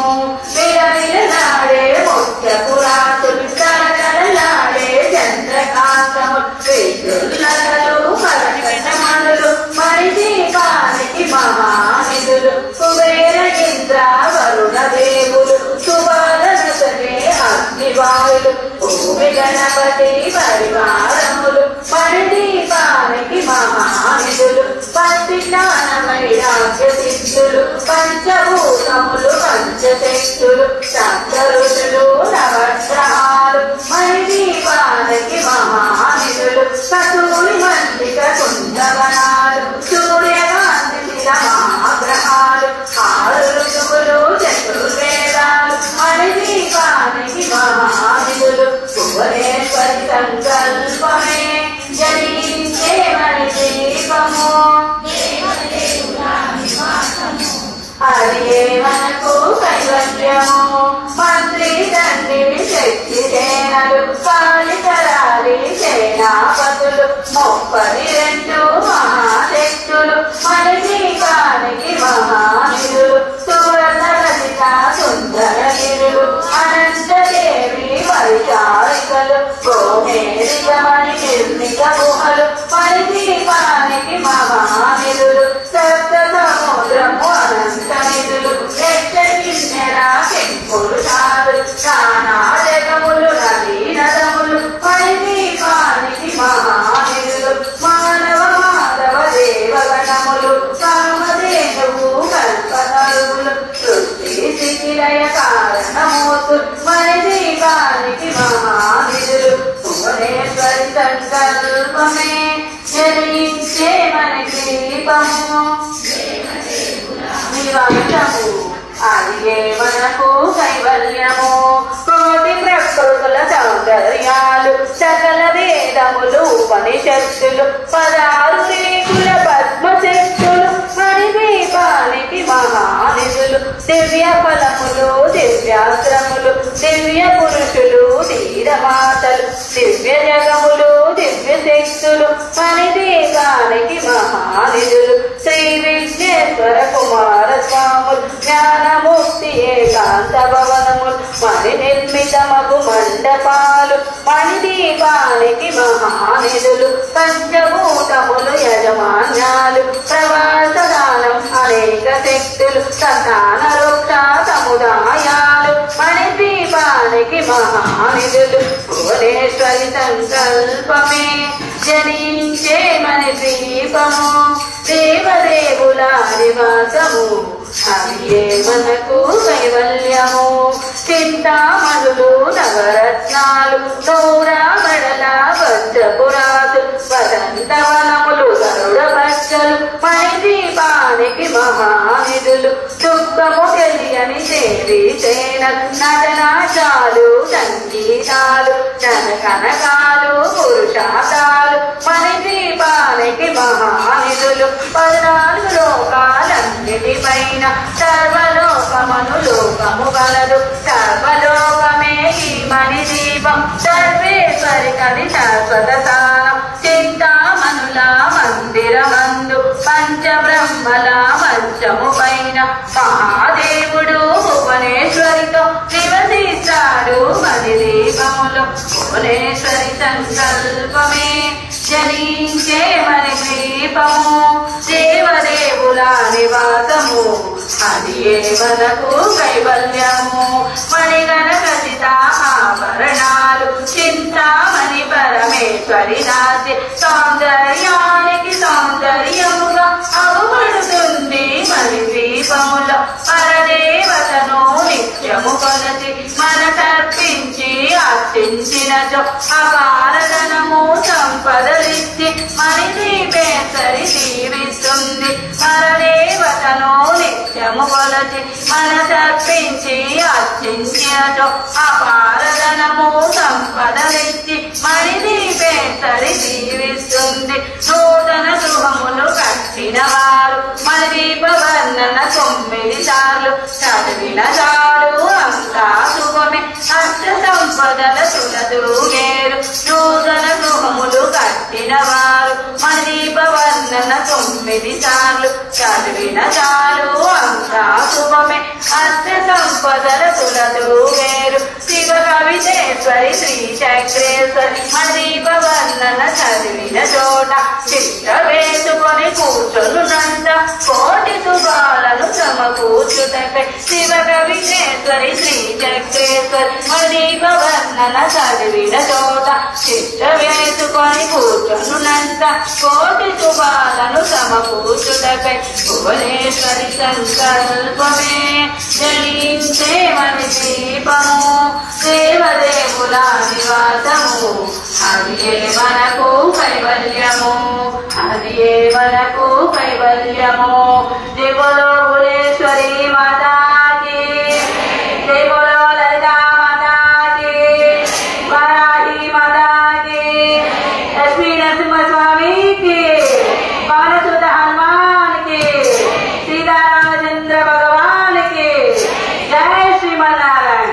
విలవిలలాడే ముత్యపురాతులు కలకలలాడే చంద్రకాంతములు విద్యుల్లతలు మరకటమణులు మణిదీపానికి మహానిధులు కుబేర ఇంద్ర వరుణ దేవులు సుబాలనసగే అగ్నివాయులు భూమి గణపతి పరివారములు మణిదీపానికి మహానిధులు పత్తి జ్ఞానమైరాగ్య సిద్ధులు పంచభూతములు పంచశక్తులు సప్త ఋషులు నవగ్రహాలు మణిదీపానికి మహానిధులు కసూరి మందిక కుందవనాలు సూర్యకాంతి శిల మహాగ్రహాలు 6 ఋతువులు చతుర్వేదాలు మణిదీపానికి మహానిధులు భువనేశ్వరి సంకల్పమే జనించే మణిదీపము అదే మనకు కైవల్యము మంత్రి తండ్రి శక్తి సేనలు కాళికరాలి సేనాపతులు 32 మహాశక్తులు మణిదీపానికి మహానిధులు సువర్ణ రచిత సుందరగిరులు అనంతదేవి వైచారికలు గోమేరికమణి నిర్మిత గుహలు మణిదీపానికి మహానిధులు సప్త సముద్రము అనంత నిధులు ఎచ్చకిన్నెరా కెంపురుషాలు నానాజగములు నదీ నదములు మణిదీపానికి మహానిధులు మానవ మాధవ దేవగణములు కామధేనువు కల్పతరువులు సృష్టి స్థితిలయ కారణమూర్తు మణిదీపానికి మహానిధులు భువనేశ్వరి సంకల్పమే జనించే మణిదీపము నివాసము అది మనకు కైవల్యము కోటి ప్రకృతుల సౌందర్యాలు సకల వేదముల వేదములు ఉపనిషత్తులు 16 రేకుల పద్మశక్తులు మణిదీపానికి మహానిధులు దివ్య ఫలములు దివ్యాశ్రములు దివ్య పురుషులు ధీరమాతలు దివ్య జగములు దివ్య శక్తులు మణిదీపానికి మహానిధులు శ్రీ విఘ్నేశ్వర కుమార స్వాములు జ్ఞానముక్తి ఏకాంత భవనములు మణి నిర్మితమగు మండపాలు మణిదీపానికి మహానిధులు పంచభూతములు యజమాన్యాలు ప్రవాసదానం అనేక శక్తులు సంతాన వృక్ష సముదాయాలు మణిదీపానికి మహానిధులు భువనేశ్వరి సంకల్పమే జనించే మణిదీపము దేవదేవుల నివాసము అవియే మనకు కైవల్యము చింతామణులు నవరత్నాలు నూరామడల వజ్రపురాలు వదంతవనములు గరుడ పచ్చలు మణిదీపానికి మహానిధులు దుఃఖము తెలియని దేవి సేన నటనాచాలు సంగీతాలు జనకనకాలు పురుషాకాలు మణిదీపానికి మహానిధులు 14 లోకాలన్నిటిపైన సర్వలోకమను లోకము గలదు సర్వలోకమే ఈ మణిదీపం సర్వేశ్వరి కది శాశ్వత స్థానం చింతామణుల మందిరమందు పంచబ్రహ్మల మంచము పైన మహాదేవుడు భువనేశ్వరితో నివసిస్తాడు మణిదీపములో భువనేశ్వరి సంకల్పమే జనించే మణిదీపము దేవదేవుల నివాసము అది ఏ మనకు కైవల్యము మణిగణకసిత ఆభరణాలు చింతామణి పరమేశ్వరి దాసి సౌందర్యానికి సౌందర్యముగా అవపడుతుంది మణిదీపములో పరదేవతను నిత్యము కొలసి మనసర్పించి అర్చించినచో అపారధనము సంపదలిచ్చి మణిదీపేశ్వరి దీవిస్తుంది పరదేవతను నిత్యము కొలసి మనసర్పించి అర్చించినచో అపారధనము సంపదలిచ్చి మణిదీపేశ్వరి దీవిస్తుంది నూతన గృహములు కట్టిన వారు మణిదీప వర్ణన 9 సార్లు చదివిన చాలు అంతా శుభమే అష్ట సంపదల తులదూగేరు నూతన గృహములు కట్టిన వారు మణిదీప వర్ణన 9 సార్లు చదివిన చాలు అంతా శుభమే అష్ట సంపదల తులదూగేరు శివ కవితేశ్వరి శ్రీ చక్రేశ్వరి మణిదీప వర్ణన చదివిన చోట చిత్త వేసుకొని కూర్చొనునంత కోటి శుభాలను సమకూర్చుటపై శివ కవితేశ్వరి శ్రీ చక్రేశ్వరి మణిదీప వర్ణన చదివిన చోట చిత్త వేసుకొని కూర్చొనునంత కోటి శుభాలను సమకూర్చుటపై భువనేశ్వరి సంకల్పమే జనించే మణిదీపము దేవదేవుల నివాసము అది ఏ మనకు కైవల్యము అది ఏ మనకు కైవల్యము జయ బోలో భువనేశ్వరి మాతాకి జయ బోలో లలితా మాతాకి వారాహి మాతాకి లక్ష్మీ నరసింహస్వామికి పవనసుత హనుమాన్కి సీతారామచంద్ర భగవాన్కి జయ శ్రీమన్నారాయణ.